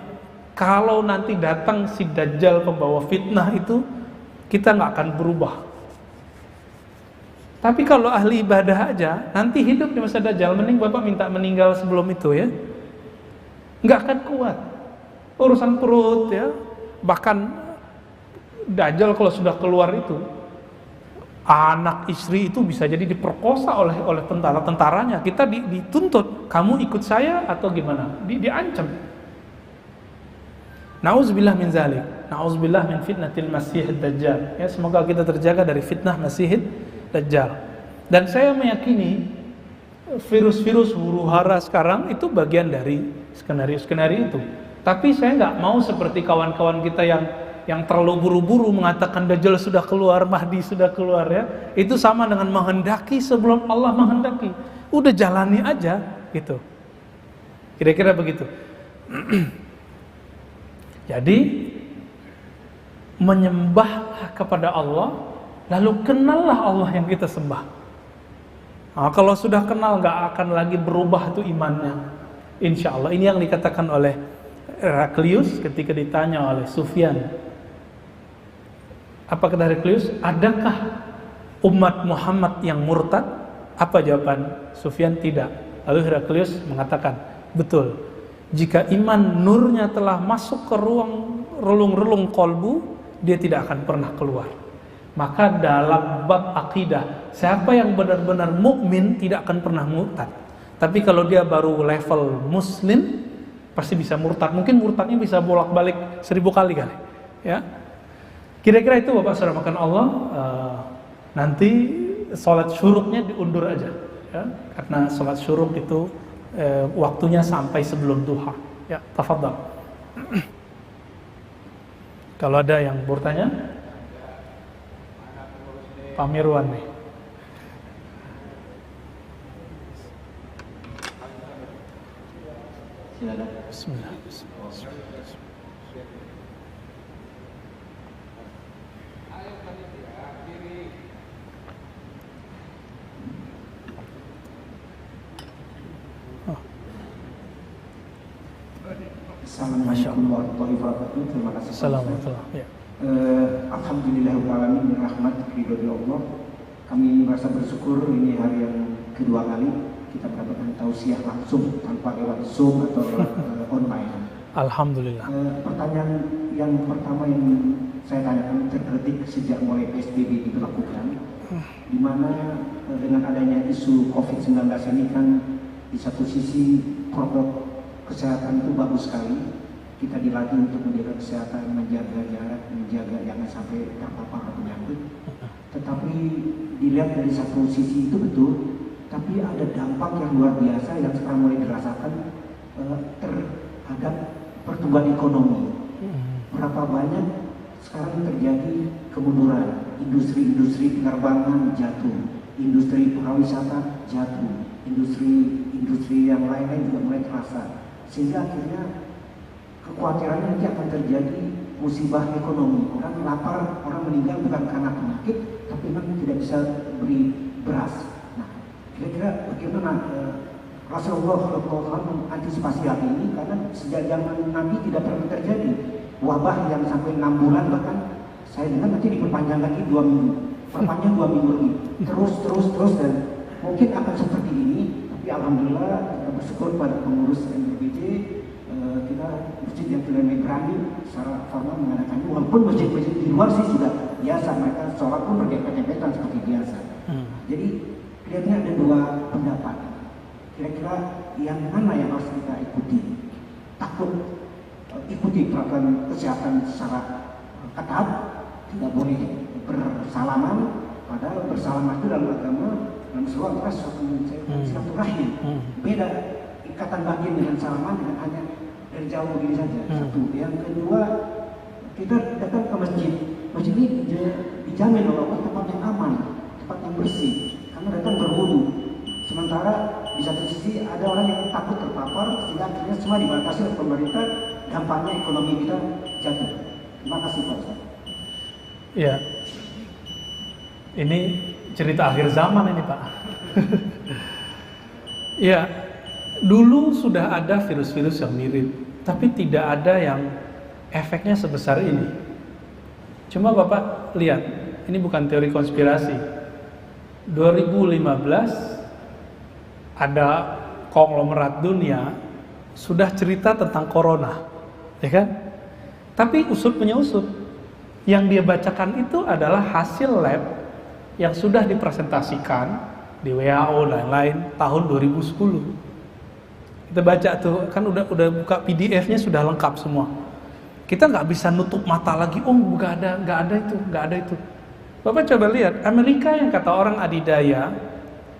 kalau nanti datang si Dajjal pembawa fitnah itu, kita nggak akan berubah. Tapi kalau ahli ibadah aja, nanti hidup di masa Dajjal, mending Bapak minta meninggal sebelum itu ya. Nggak akan kuat. Urusan perut ya, bahkan Dajjal kalau sudah keluar itu, anak istri itu bisa jadi diperkosa oleh tentara-tentaranya. Kita dituntut, kamu ikut saya atau gimana? Diancam. Nauzubillah min zalik. Nauzubillah min fitnatil Masihid Dajjal. Ya, semoga kita terjaga dari fitnah Masihid Dajjal. Dan saya meyakini virus-virus huru-hara sekarang itu bagian dari skenario-skenario itu. Tapi saya nggak mau seperti kawan-kawan kita yang yang terlalu buru-buru mengatakan Dajjal sudah keluar, Mahdi sudah keluar ya. Itu sama dengan menghendaki sebelum Allah menghendaki. Udah jalani aja gitu. Kira-kira begitu. Jadi menyembah kepada Allah, lalu kenallah Allah yang kita sembah. Nah, kalau sudah kenal gak akan lagi berubah tuh imannya. Insya Allah. Ini yang dikatakan oleh Heraklius ketika ditanya oleh Sufyan. Apa kata Heraklius? Adakah umat Muhammad yang murtad? Apa jawaban Sufyan? Tidak. Lalu Heraklius mengatakan, betul. Jika iman nurnya telah masuk ke ruang relung-relung kolbu, dia tidak akan pernah keluar. Maka dalam bab akidah, siapa yang benar-benar mukmin tidak akan pernah murtad. Tapi kalau dia baru level muslim, pasti bisa murtad. Mungkin murtadnya bisa bolak-balik 1000 kali. Ya, kira-kira itu Bapak Saudara makan Allah. Nanti sholat syuruknya diundur aja, ya, karena sholat syuruk itu waktunya sampai sebelum duha. Ya, tafadhal. Kalau ada yang bertanya, Pak Mirwan nih. Silakan. Bismillah. Assalamualaikum warahmatullahi wabarakatuh. Terima kasih. Assalamualaikum. Ya. Alhamdulillahirobbilalamin, rahmat ridho dari Allah. Kami merasa bersyukur ini hari yang kedua kali kita mendapatkan tausiah langsung tanpa lewat Zoom atau online. Alhamdulillah. Pertanyaan yang pertama yang saya tanyakan terdetik sejak mulai PSBB diberlakukan, di mana dengan adanya isu COVID-19 ini kan di satu sisi protokol kesehatan itu bagus sekali, kita dilatih untuk menjaga kesehatan, menjaga jarak, menjaga jangan sampai terpapar penyakit. Tetapi dilihat dari satu sisi itu betul, tapi ada dampak yang luar biasa yang sekarang mulai dirasakan terhadap pertumbuhan ekonomi. Berapa banyak sekarang terjadi kemunduran, industri-industri penerbangan jatuh, industri pariwisata jatuh, industri yang lain-lain juga mulai terasa. Sehingga akhirnya kekhawatirannya nanti akan terjadi musibah ekonomi. Orang lapar, orang meninggal bukan karena penyakit, tapi memang tidak bisa beri beras. Nah, kira-kira bagaimana Rasulullah SAW mengantisipasi hal ini? Karena sejak zaman Nabi tidak pernah terjadi wabah yang sampai 6 bulan, bahkan saya dengar nanti diperpanjang lagi 2 minggu, perpanjang 2 minggu lagi, terus dan mungkin akan seperti ini. Tapi alhamdulillah kita bersyukur pada pengurus NBBJ, kita masjid yang sudah berani secara formal mengadakan, walaupun masjid-masjid di luar sih sudah biasa, mereka sholat pun berdempet-dempetan seperti biasa. Jadi kelihatannya ada 2 pendapat. Kira-kira yang mana yang harus kita ikuti? Takut ikuti peraturan kesehatan secara ketat, tidak boleh bersalaman, padahal bersalaman itu dalam agama dalam surah silaturahim. Beda ikatan batin dengan salaman dengan hanya dari jauh begini saja. Satu. Yang kedua, kita datang ke masjid. Masjid ini dijamin oleh Allah tempat yang aman, tempat yang bersih. Karena datang berwudu. Sementara di satu sisi ada orang yang takut terpapar, sehingga akhirnya semua dibatasi oleh pemerintah. Dampaknya ekonomi kita jatuh. Terima kasih Pak Ustaz. Ya, ini cerita akhir zaman ini Pak. Ya, dulu sudah ada virus-virus yang mirip, tapi tidak ada yang efeknya sebesar ini. Cuma Bapak lihat, ini bukan teori konspirasi. 2015 ada konglomerat dunia sudah cerita tentang corona, ya kan? Tapi usut punya usut. Yang dia bacakan itu adalah hasil lab yang sudah dipresentasikan di WHO dan lain tahun 2010. Kita baca tuh, kan udah buka PDF-nya sudah lengkap semua. Kita nggak bisa nutup mata lagi. Oh, nggak ada itu. Bapak coba lihat, Amerika yang kata orang adidaya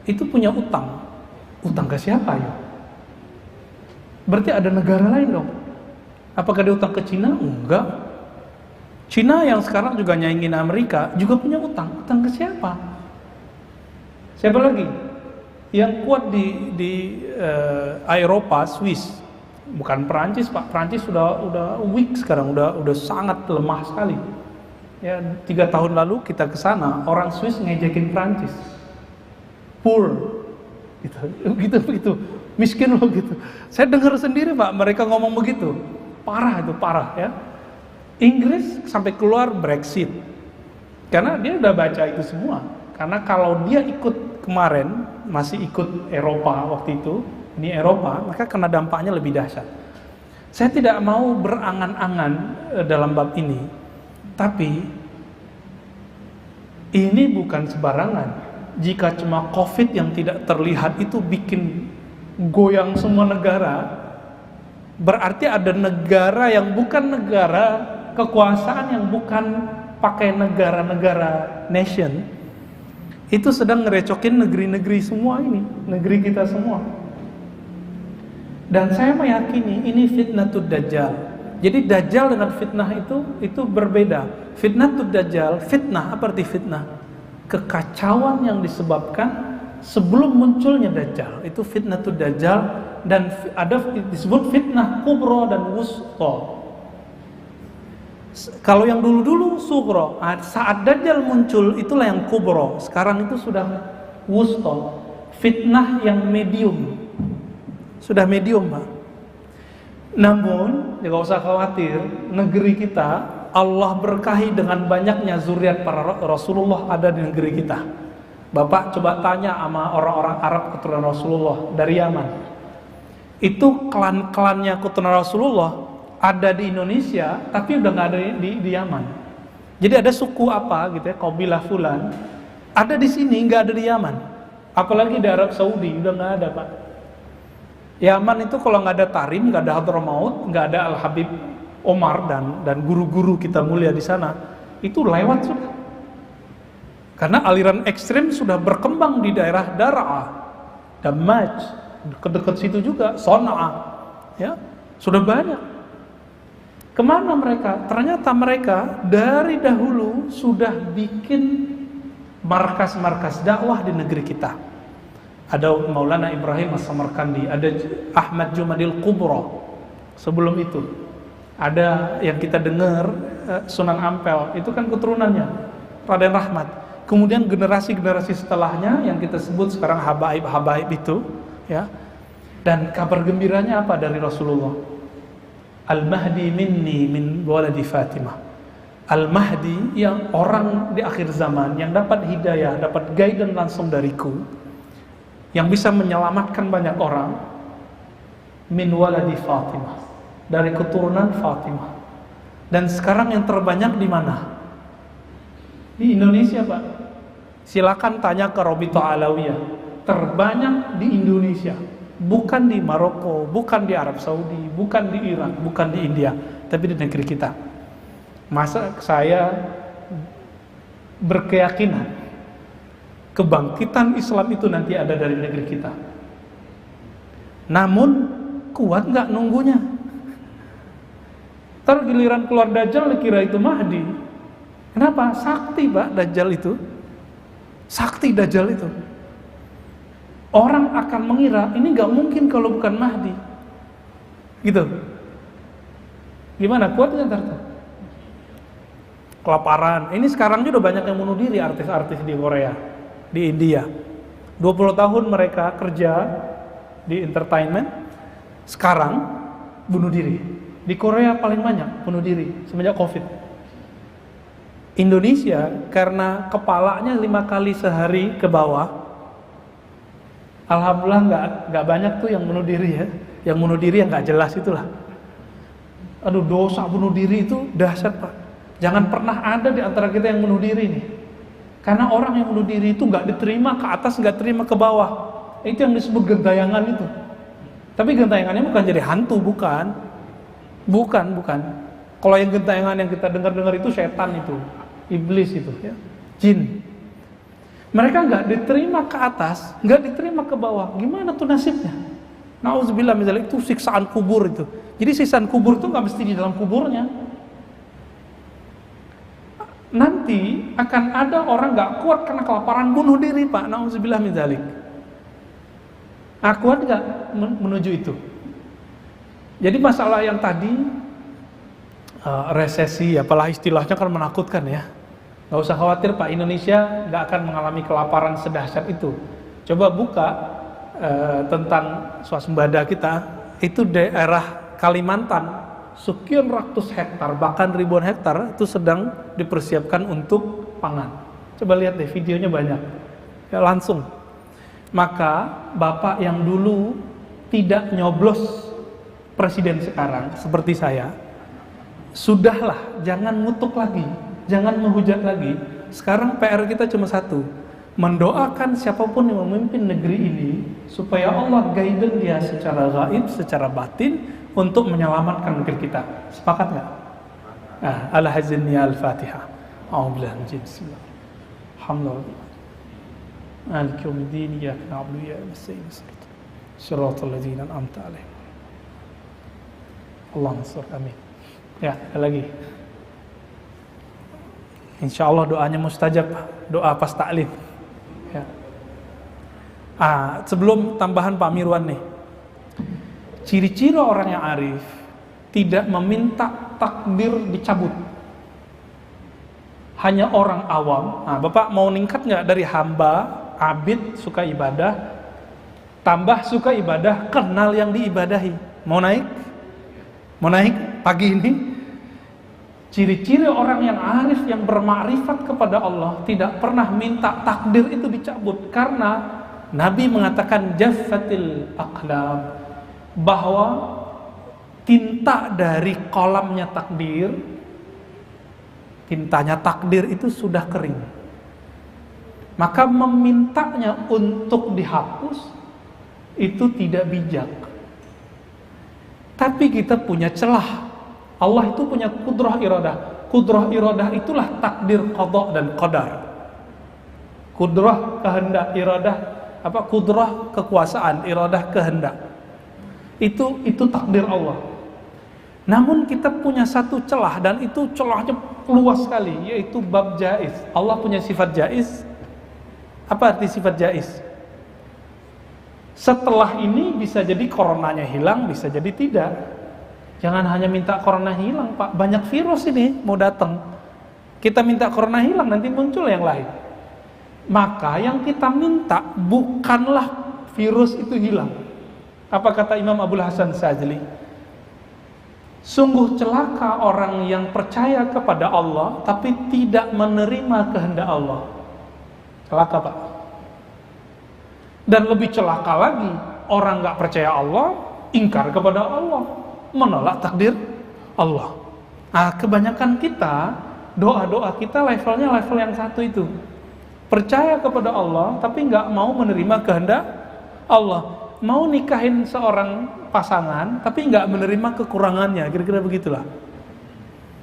itu punya utang. Utang ke siapa ya? Berarti ada negara lain dong. Apakah dia utang ke Cina? Enggak. Cina yang sekarang juga nyaingin Amerika juga punya utang. Utang ke siapa? Siapa lagi? Yang kuat di Eropa, Swiss, bukan Perancis Pak. Perancis udah weak sekarang, udah sangat lemah sekali. Ya, 3 tahun lalu kita ke sana, orang Swiss ngejekin Perancis, poor, gitu, miskin loh gitu. Saya dengar sendiri Pak, mereka ngomong begitu, parah ya. Inggris sampai keluar Brexit, karena dia udah baca itu semua. Karena kalau dia ikut kemarin, masih ikut Eropa waktu itu, ini Eropa, maka kena dampaknya lebih dahsyat. Saya tidak mau berangan-angan dalam bab ini, tapi ini bukan sembarangan. Jika cuma COVID yang tidak terlihat itu bikin goyang semua negara, berarti ada negara yang bukan negara, kekuasaan yang bukan pakai negara-negara nation, itu sedang ngerecokin negeri-negeri semua ini, negeri kita semua. Dan saya meyakini ini fitnatud dajjal. Jadi dajjal dengan fitnah itu berbeda. Fitnatud dajjal, fitnah apa arti fitnah? Kekacauan yang disebabkan sebelum munculnya dajjal, itu fitnatud dajjal. Dan ada disebut fitnah kubro dan wusta. Kalau yang dulu-dulu sugro, saat dajjal muncul itulah yang kubro. Sekarang itu sudah wusta, fitnah yang medium. Sudah medium Pak. Namun jangan usah khawatir, negeri kita Allah berkahi dengan banyaknya zuriat para Rasulullah ada di negeri kita. Bapak coba tanya sama orang-orang Arab keturunan Rasulullah dari Yaman. Itu klan-klannya keturunan Rasulullah ada di Indonesia, tapi udah nggak ada di Yaman. Jadi ada suku apa gitu ya, kabilah fulan, ada di sini, nggak ada di Yaman. Apalagi di Arab Saudi udah nggak ada Pak. Yaman itu kalau nggak ada Tarim, nggak ada Hadramaut, nggak ada Al Habib Omar dan guru-guru kita mulia di sana, itu lewat sudah. Karena aliran ekstrem sudah berkembang di daerah Daraa, Damaj, dekat situ juga, Son'a, ya sudah banyak. Kemana mereka? Ternyata mereka dari dahulu sudah bikin markas-markas dakwah di negeri kita. Ada Maulana Ibrahim As-Samarkandi, ada Ahmad Jumadil Kubro. Sebelum itu ada yang kita dengar Sunan Ampel, itu kan keturunannya Raden Rahmat. Kemudian generasi-generasi setelahnya yang kita sebut sekarang habaib itu, ya. Dan kabar gembiranya apa dari Rasulullah? Al-Mahdi minni min waladi Fatimah. Al-Mahdi yang orang di akhir zaman yang dapat hidayah, dapat guidance langsung dariku, yang bisa menyelamatkan banyak orang, min waladi Fatimah, dari keturunan Fatimah. Dan sekarang yang terbanyak di mana? Di Indonesia Pak. Silakan tanya ke Robito Alawiyah. Terbanyak di Indonesia, bukan di Maroko, bukan di Arab Saudi, bukan di Iran, bukan di India, tapi di negeri kita. Masa saya berkeyakinan kebangkitan Islam itu nanti ada dari negeri kita. Namun kuat nggak nunggunya? Ntar giliran keluar Dajjal dikira itu Mahdi. Kenapa? Sakti Pak Dajjal itu. Sakti Dajjal itu. Orang akan mengira ini nggak mungkin kalau bukan Mahdi. Gitu. Gimana? Kuat nggak ntar? Kelaparan. Ini sekarang juga banyak yang bunuh diri, artis-artis di Korea, di India. 20 tahun mereka kerja di entertainment, sekarang bunuh diri. Di Korea paling banyak bunuh diri semenjak COVID. Indonesia karena kepalanya 5 kali sehari ke bawah, alhamdulillah nggak banyak tuh yang bunuh diri ya. Yang bunuh diri yang nggak jelas itulah. Aduh, dosa bunuh diri itu dahsyat Pak. Jangan pernah ada di antara kita yang bunuh diri nih. Karena orang yang bunuh diri itu nggak diterima ke atas, nggak terima ke bawah. Itu yang disebut gentayangan itu. Tapi gentayangannya bukan jadi hantu, bukan. Kalau yang gentayangan yang kita dengar itu setan itu, iblis itu, ya, jin. Mereka nggak diterima ke atas, nggak diterima ke bawah. Gimana tuh nasibnya? Nauzubillah misalnya itu siksaan kubur itu. Jadi siksaan kubur itu nggak mesti di dalam kuburnya. nanti akan ada orang nggak kuat karena kelaparan bunuh diri, Pak. Nauzubillah min dzalik. Kuat nggak menuju itu? Jadi masalah yang tadi resesi, apalah istilahnya kan menakutkan ya. Nggak usah khawatir Pak, Indonesia nggak akan mengalami kelaparan sedahsyat itu. Coba buka tentang swasembada kita, itu daerah Kalimantan, sekian ratus hektar, bahkan ribuan hektar itu sedang dipersiapkan untuk pangan. Coba lihat deh, videonya banyak, ya langsung. Maka Bapak yang dulu tidak nyoblos presiden sekarang, seperti saya, sudahlah, jangan ngutuk lagi, jangan menghujat lagi. Sekarang PR kita cuma satu, mendoakan siapapun yang memimpin negeri ini supaya Allah guide dia secara gaib, secara batin untuk menyelamatkan negeri kita. Sepakat nggak? Al-Hazinni Al-Fatihah. A'udzubillahi minasy syaitonir rajim. Alhamdulillah. Maliki yaumiddin, iyyaka na'budu wa iyyaka nasta'in. Shiratal ladzina an'amta 'alaihim. Allahumma shalli amin. Ya, ada lagi. Insyaallah doanya mustajab, doa pas taklim. Ya. Sebelum tambahan Pak Mirwan nih. Ciri-ciri orang yang arif tidak meminta takdir dicabut. Hanya orang awam. Bapak mau ningkat nggak dari hamba, abid, suka ibadah, tambah suka ibadah, kenal yang diibadahi. Mau naik? Mau naik pagi ini? Ciri-ciri orang yang arif, yang bermakrifat kepada Allah, tidak pernah minta takdir itu dicabut. Karena Nabi mengatakan jaffatil aqlam, bahwa tinta dari kolamnya takdir, tintanya takdir itu sudah kering. Maka memintanya untuk dihapus itu tidak bijak. Tapi kita punya celah. Allah itu punya kudrah iradah. Kudrah iradah itulah takdir qada dan qadar. Kudrah kehendak, iradah kudrah kekuasaan, iradah kehendak. Itu takdir Allah. Namun kita punya satu celah, dan itu celahnya luas sekali, yaitu bab jaiz. Allah punya sifat jaiz. Apa arti sifat jaiz? Setelah ini bisa jadi coronanya hilang, bisa jadi tidak. Jangan hanya minta corona hilang, Pak. Banyak virus ini mau datang. Kita minta corona hilang, nanti muncul yang lain. Maka yang kita minta bukanlah virus itu hilang. Apa kata Imam Abul Hasan Sadzili? Sungguh celaka orang yang percaya kepada Allah tapi tidak menerima kehendak Allah. Celaka, Pak. Dan lebih celaka lagi, orang gak percaya Allah, ingkar kepada Allah, menolak takdir Allah. Kebanyakan kita, doa-doa kita levelnya level yang satu itu. Percaya kepada Allah tapi gak mau menerima kehendak Allah. Mau nikahin seorang pasangan tapi nggak menerima kekurangannya, kira-kira begitulah.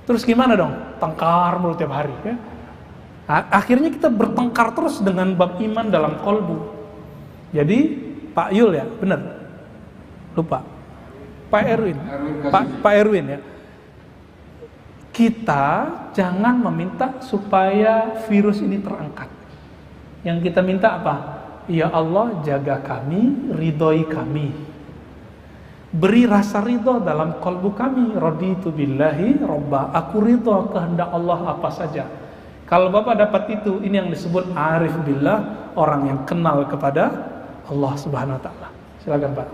Terus gimana dong? Tengkar mulu tiap hari ya? Akhirnya kita bertengkar terus dengan bab iman dalam kolbu. Jadi Pak Yul ya, benar? Lupa. Pak Erwin. Pak Erwin ya. Kita jangan meminta supaya virus ini terangkat. Yang kita minta apa? Ya Allah, jaga kami, ridhoi kami. Beri rasa ridho dalam kalbu kami. Raditu billahi robba. Aku ridho kehendak Allah apa saja. Kalau Bapak dapat itu, ini yang disebut arif billah, orang yang kenal kepada Allah Subhanahu wa taala. Silakan, Pak.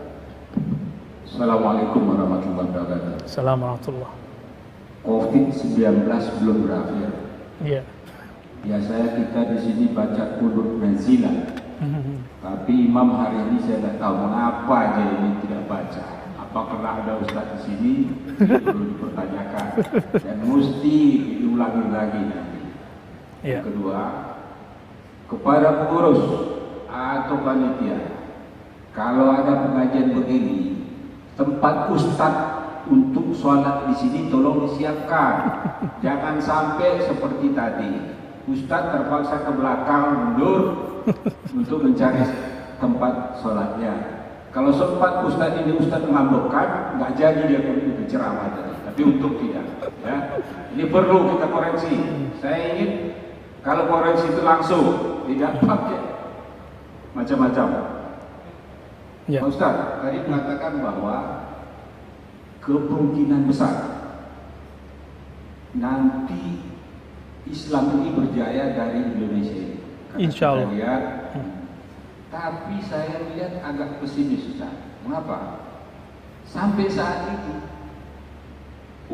Assalamualaikum warahmatullahi wabarakatuh. Assalamualaikum. COVID-19 belum berakhir. Iya. Biasanya kita di sini baca qunut nazilah. Tapi Imam hari ini saya tidak tahu mengapa aja ini tidak baca. Apa karena ada Ustaz di sini perlu dipertanyakan dan mesti diulangi lagi nanti. Yeah. Kedua, kepada pengurus atau panitia, kalau ada pengajian begini, tempat Ustaz untuk sholat di sini tolong disiapkan. Jangan sampai seperti tadi, Ustaz terpaksa ke belakang mundur untuk mencari tempat sholatnya. Kalau sempat Ustadz ini Ustadz mengambekkan, nggak jadi dia itu ceramah tadi. Tapi untuk tidak, ya. Ini perlu kita koreksi. Saya ingin kalau koreksi itu langsung, tidak pakai macam-macam. Ya. Pak Ustadz tadi mengatakan bahwa kemungkinan besar nanti Islam ini berjaya dari Indonesia. Insya Allah. Lihat, tapi saya lihat agak pesimis, Ustaz. Mengapa? Sampai saat ini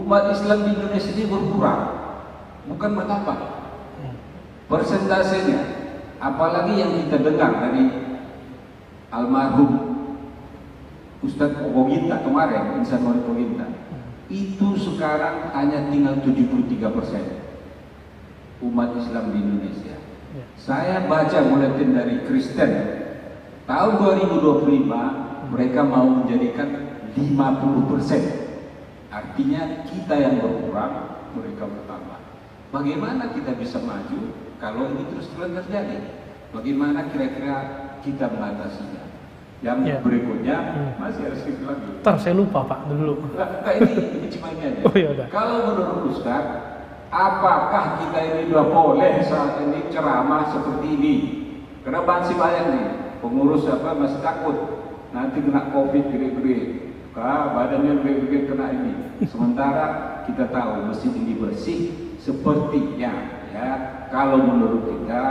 umat Islam di Indonesia ini berkurang, bukan bertambah. Persentasenya, apalagi yang kita dengar dari almarhum Ustadz Pogoginta kemarin, Insan Wali Pogoginta, itu sekarang hanya tinggal 73% umat Islam di Indonesia. Saya baca buletin dari Kristen tahun 2025 mereka mau menjadikan 50%. Artinya kita yang berkurang, mereka bertambah. Bagaimana kita bisa maju kalau ini terus terjadi? Bagaimana kira-kira kita mengatasinya? Yang berikutnya masih harus kita lagi. Ntar saya lupa Pak dulu. Nah, ini cuma ini aja. Oh, iya, udah. Kalau menurut Ustaz, apakah kita ini sudah boleh saat ini ceramah seperti ini? Karena masih banyak nih pengurus masih takut nanti kena COVID gede-gede. Badannya gede-gede kena ini. Sementara kita tahu masjid ini bersih, sepertinya ya kalau menurut kita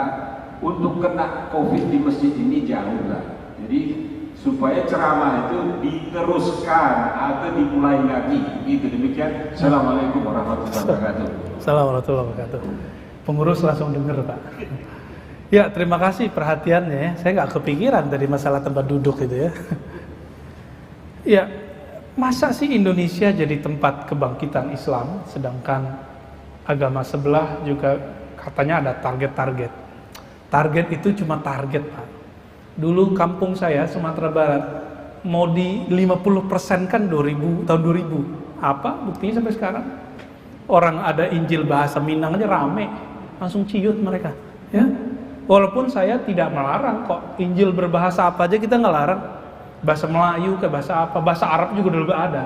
untuk kena COVID di masjid ini jauh lah. Jadi supaya ceramah itu diteruskan atau dimulai lagi. Itu demikian. Assalamualaikum warahmatullahi wabarakatuh. Assalamualaikum warahmatullahi wabarakatuh. Pengurus langsung dengar Pak. Ya, terima kasih perhatiannya ya. Saya nggak kepikiran dari masalah tempat duduk itu ya. Ya, masa sih Indonesia jadi tempat kebangkitan Islam, sedangkan agama sebelah juga katanya ada target-target. Target itu cuma target Pak. Dulu kampung saya Sumatera Barat mau di 50% kan tahun 2000. Apa buktinya sampai sekarang? Orang ada Injil bahasa Minang aja rame, langsung ciut mereka. Ya, walaupun saya tidak melarang kok Injil berbahasa apa aja kita nggak larang. Bahasa Melayu ke bahasa apa, bahasa Arab juga dulu ada.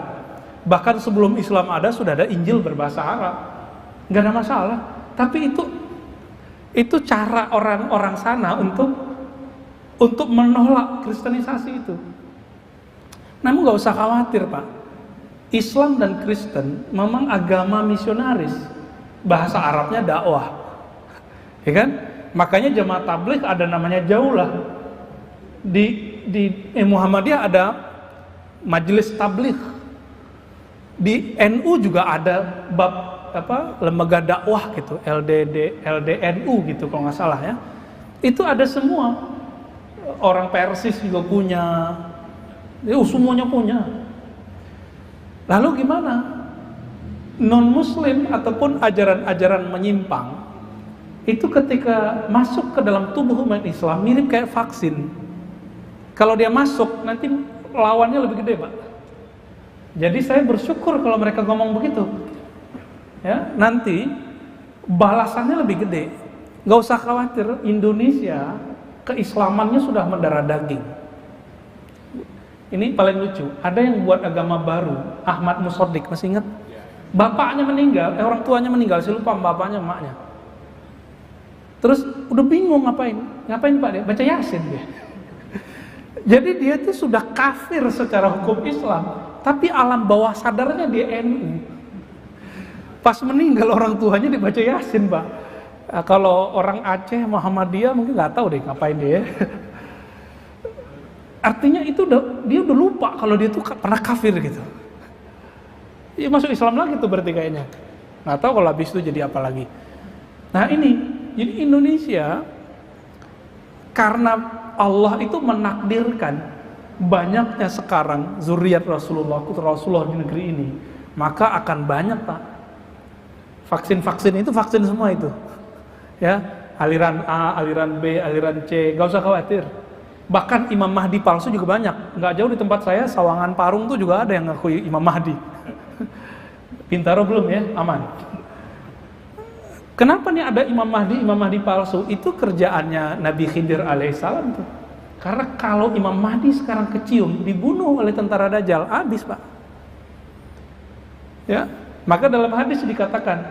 Bahkan sebelum Islam ada sudah ada Injil berbahasa Arab, nggak ada masalah. Tapi itu cara orang-orang sana untuk menolak kristenisasi itu. Namun nggak usah khawatir Pak. Islam dan Kristen memang agama misionaris. Bahasa Arabnya dakwah. Ya kan? Makanya jemaah tabligh ada namanya jaulah. Di Muhammadiyah ada majelis tabligh. Di NU juga ada bab lembaga dakwah gitu, LDNU gitu kalau nggak salah ya. Itu ada semua. Orang Persis juga punya, semuanya punya. Lalu gimana? Non-Muslim ataupun ajaran-ajaran menyimpang itu ketika masuk ke dalam tubuh umat Islam mirip kayak vaksin. Kalau dia masuk nanti lawannya lebih gede Pak. Jadi saya bersyukur kalau mereka ngomong begitu. Ya, nanti balasannya lebih gede. Gak usah khawatir, Indonesia keislamannya sudah mendarah daging. Ini paling lucu, ada yang buat agama baru, Ahmad Musodik, masih ingat? Bapaknya meninggal, orang tuanya meninggal, saya lupa bapaknya, emaknya. Terus udah bingung ngapain Pak dia? Baca Yasin dia. Jadi dia tuh sudah kafir secara hukum Islam, tapi alam bawah sadarnya dia NU. Pas meninggal orang tuanya dibaca Yasin Pak. Kalau orang Aceh Muhammadiyah mungkin nggak tahu deh ngapain dia. Artinya itu dia udah lupa kalau dia tuh pernah kafir gitu. Ya masuk Islam lagi tuh berarti kayaknya. Nggak tahu kalau habis itu jadi apa lagi. Nah ini, jadi Indonesia karena Allah itu menakdirkan banyaknya sekarang zuriat Rasulullah di negeri ini, maka akan banyak Pak. Vaksin itu vaksin semua itu. Ya, aliran A, aliran B, aliran C, gak usah khawatir. Bahkan Imam Mahdi palsu juga banyak. Gak jauh di tempat saya, Sawangan Parung tuh juga ada yang ngaku Imam Mahdi. Bintaro belum ya, aman. Kenapa nih ada Imam Mahdi palsu? Itu kerjaannya Nabi Khidir alaihissalam tuh. Karena kalau Imam Mahdi sekarang kecium, dibunuh oleh tentara Dajjal, habis Pak. Ya, maka dalam hadis dikatakan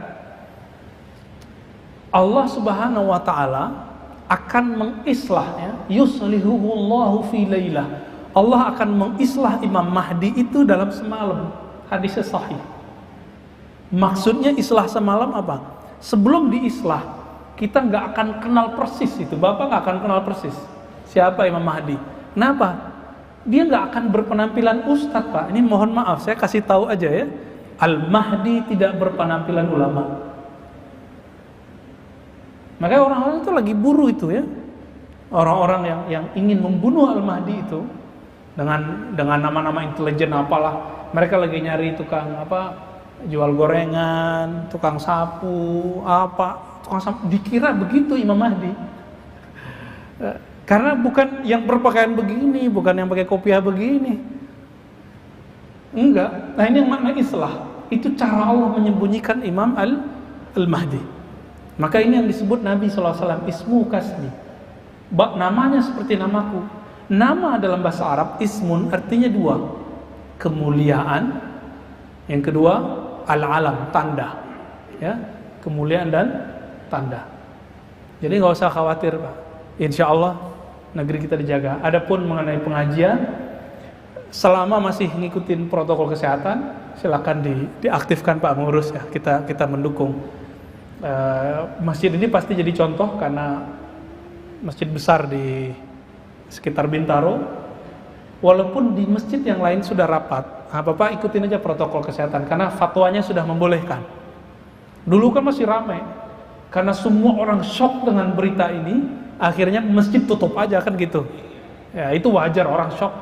Allah Subhanahu wa taala akan mengislahnya, yuslihuhullahu fi lailah. Allah akan mengislah Imam Mahdi itu dalam semalam. Hadisnya sahih. Maksudnya islah semalam apa? Sebelum diislah, kita nggak akan kenal persis itu. Bapak nggak akan kenal persis siapa Imam Mahdi. Kenapa? Dia nggak akan berpenampilan ustadz Pak. Ini mohon maaf, saya kasih tahu aja ya. Al-Mahdi tidak berpenampilan ulama. Makanya orang-orang itu lagi buru itu ya. Orang-orang yang ingin membunuh Al-Mahdi itu dengan nama-nama intelijen apalah. Mereka lagi nyari tukang jual gorengan, tukang sapu, tukang sapu. Dikira begitu Imam Mahdi. Karena bukan yang berpakaian begini, bukan yang pakai kopiah begini. Enggak. Nah ini yang makna islah. Itu cara Allah menyembunyikan Imam Al-Mahdi. Maka ini yang disebut Nabi SAW, ismu kasmi. Namanya seperti namaku. Nama dalam bahasa Arab, ismun artinya dua. Kemuliaan. Yang kedua, al-alam, tanda. Ya, kemuliaan dan tanda. Jadi nggak usah khawatir Pak. Insya Allah negeri kita dijaga. Adapun mengenai pengajian, selama masih ngikutin protokol kesehatan, silakan diaktifkan Pak mengurus ya. Kita mendukung. Masjid ini pasti jadi contoh karena masjid besar di sekitar Bintaro. Walaupun di masjid yang lain sudah rapat, Bapak ikutin aja protokol kesehatan karena fatwanya sudah membolehkan. Dulu kan masih ramai karena semua orang shock dengan berita ini, akhirnya masjid tutup aja kan gitu. Ya itu wajar orang shock.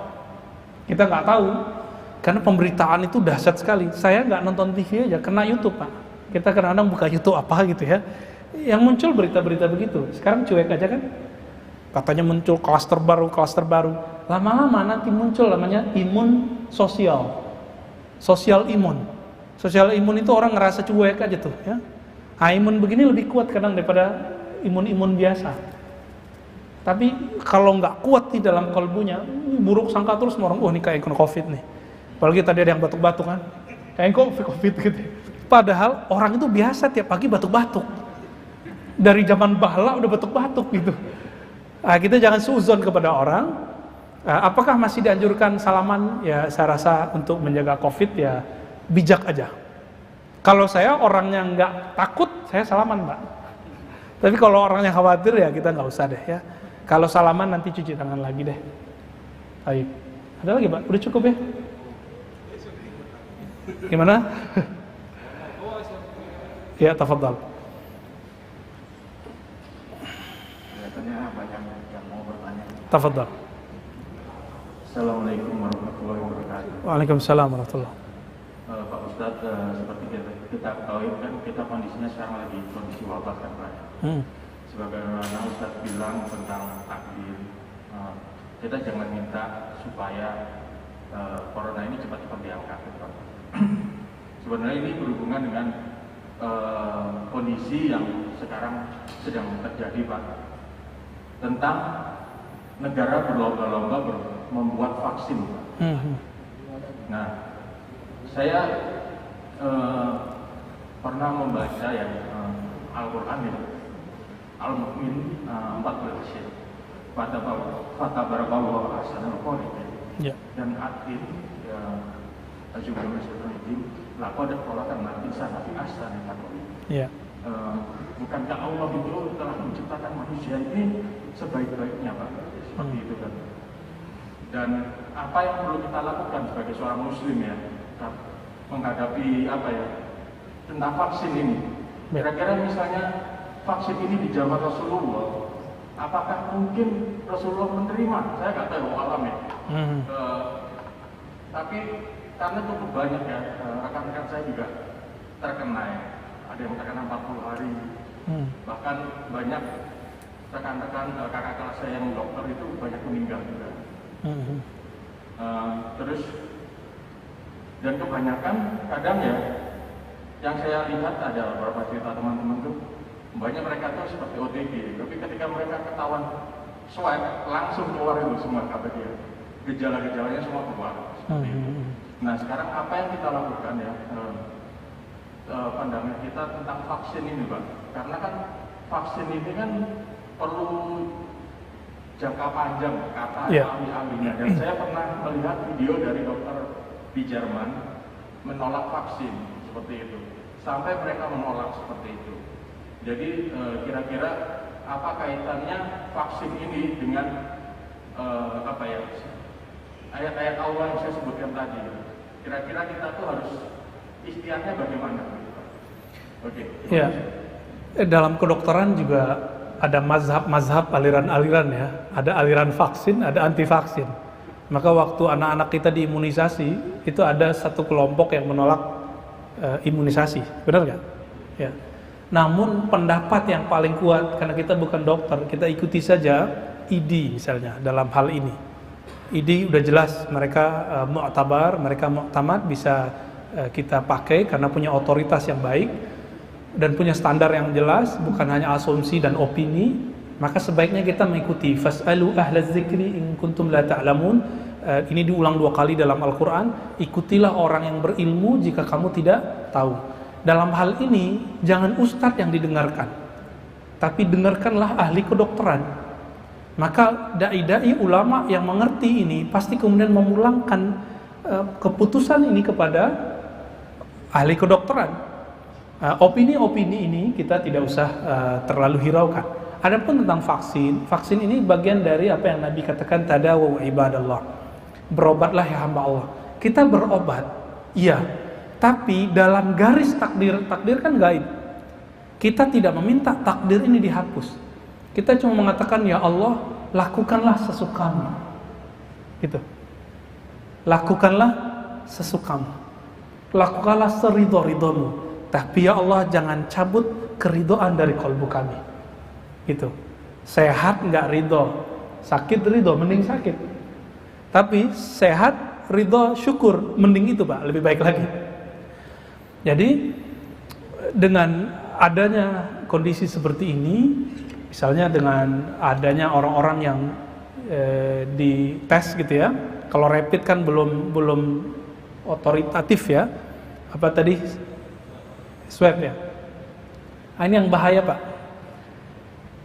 Kita nggak tahu karena pemberitaan itu dahsyat sekali. Saya nggak nonton TV aja, kena YouTube Pak. Kita kadang-kadang buka YouTube apa gitu ya. Yang muncul berita-berita begitu. Sekarang cuek aja kan. Katanya muncul klaster baru. Lama-lama nanti muncul namanya imun sosial. Sosial imun. Sosial imun itu orang ngerasa cuek aja tuh ya. Imun begini lebih kuat kadang daripada imun biasa. Tapi kalau nggak kuat di dalam kalbunya, buruk sangka terus orang, ini kayak kena COVID nih. Apalagi tadi ada yang batuk-batuk kan. Kayak COVID gitu. Padahal orang itu biasa tiap pagi batuk-batuk. Dari zaman bahla udah batuk-batuk gitu. Nah, kita jangan suuzon kepada orang. Apakah masih dianjurkan salaman? Ya saya rasa untuk menjaga COVID ya bijak aja. Kalau saya orangnya nggak takut, saya salaman Pak. Tapi kalau orangnya khawatir ya kita nggak usah deh ya. Kalau salaman nanti cuci tangan lagi deh. Baik. Ada lagi Pak? Udah cukup ya? Gimana? Ya, tafadhal. Kelihatannya banyak yang mau bertanya. Tafadhal. Assalamualaikum warahmatullahi wabarakatuh. Waalaikumsalam warahmatullahi. Pak Ustadz, seperti kita ketahui kan kita kondisinya sekarang lagi kondisi wabah kan Pak. Sebagaimana Ustadz bilang tentang takdir, kita jangan minta supaya corona ini cepat-cepat diangkat Pak. Sebenarnya ini berhubungan dengan kondisi yang sekarang sedang terjadi Pak, tentang negara berlomba-lomba membuat vaksin Pak. Nah, saya pernah membaca yang Al-Quran itu Al-Mu'min 14 ya. Fatabarakallahu ahsanul khaliqin. Dan akhir laqad khalaqna al-insana fi ahsani taqwim. Bukankah Allah itu telah menciptakan manusia ini sebaik-baiknya Pak? Seperti itu kan. Dan apa yang perlu kita lakukan sebagai seorang muslim ya menghadapi tentang vaksin ini? Kira-kira misalnya vaksin ini di zaman Rasulullah, apakah mungkin Rasulullah menerima? Saya nggak tahu alam ya. Tapi karena cukup banyak ya, rekan-rekan saya juga terkena ya. Ada yang terkena 40 hari. Bahkan banyak rekan-rekan kakak kelas saya yang dokter itu banyak meninggal juga. Terus dan kebanyakan kadang ya yang saya lihat ada beberapa cerita teman-teman tuh banyak mereka tuh seperti OTG, tapi ketika mereka ketahuan swipe langsung keluar itu semua, kata dia. Gejala-gejalanya semua keluar. Seperti itu. Nah sekarang apa yang kita lakukan ya? Pandangan kita tentang vaksin ini, Pak. Karena kan vaksin ini kan perlu jangka panjang, kata ahli-ahlinya. Dan saya pernah melihat video dari dokter di Jerman menolak vaksin seperti itu. Sampai mereka menolak seperti itu. Jadi kira-kira apa kaitannya vaksin ini dengan ayat-ayat Allah yang saya sebutkan tadi? Kira-kira kita tuh harus ikhtiarnya bagaimana? Oke. Ya. Dalam kedokteran juga ada mazhab aliran-aliran ya. Ada aliran vaksin, ada anti vaksin. Maka waktu anak-anak kita diimunisasi, itu ada satu kelompok yang menolak imunisasi, benar nggak? Ya. Namun pendapat yang paling kuat, karena kita bukan dokter, kita ikuti saja ID misalnya dalam hal ini. ID udah jelas mereka mu'tabar, mereka mu'tamad, bisa kita pakai karena punya otoritas yang baik dan punya standar yang jelas, bukan hanya asumsi dan opini. Maka sebaiknya kita mengikuti fas'alu ahlaz zikri in kuntum la ta'lamun. Ini diulang 2 kali dalam Al-Quran. Ikutilah orang yang berilmu jika kamu tidak tahu. Dalam hal ini jangan ustadz yang didengarkan, tapi dengarkanlah ahli kedokteran. Maka dai-dai ulama yang mengerti ini pasti kemudian memulangkan keputusan ini kepada ahli kedokteran. Opini-opini ini kita tidak usah terlalu hiraukan. Adapun tentang vaksin ini bagian dari apa yang Nabi katakan, tadawu ibadallah, berobatlah ya hamba Allah. Kita berobat, iya, tapi dalam garis takdir kan gaib. Kita tidak meminta takdir ini dihapus. Kita cuma mengatakan, ya Allah, lakukanlah sesukamu. Gitu. Lakukanlah sesukamu. Lakukanlah seridho-ridhomu. Tapi ya Allah, jangan cabut keridhaan dari kalbu kami. Gitu. Sehat nggak ridho, sakit ridho, mending sakit. Tapi sehat ridho syukur, mending itu Pak, lebih baik lagi. Jadi dengan adanya kondisi seperti ini, misalnya dengan adanya orang-orang yang dites gitu ya, kalau rapid kan belum otoritatif ya, apa tadi swab ya. Ini yang bahaya Pak.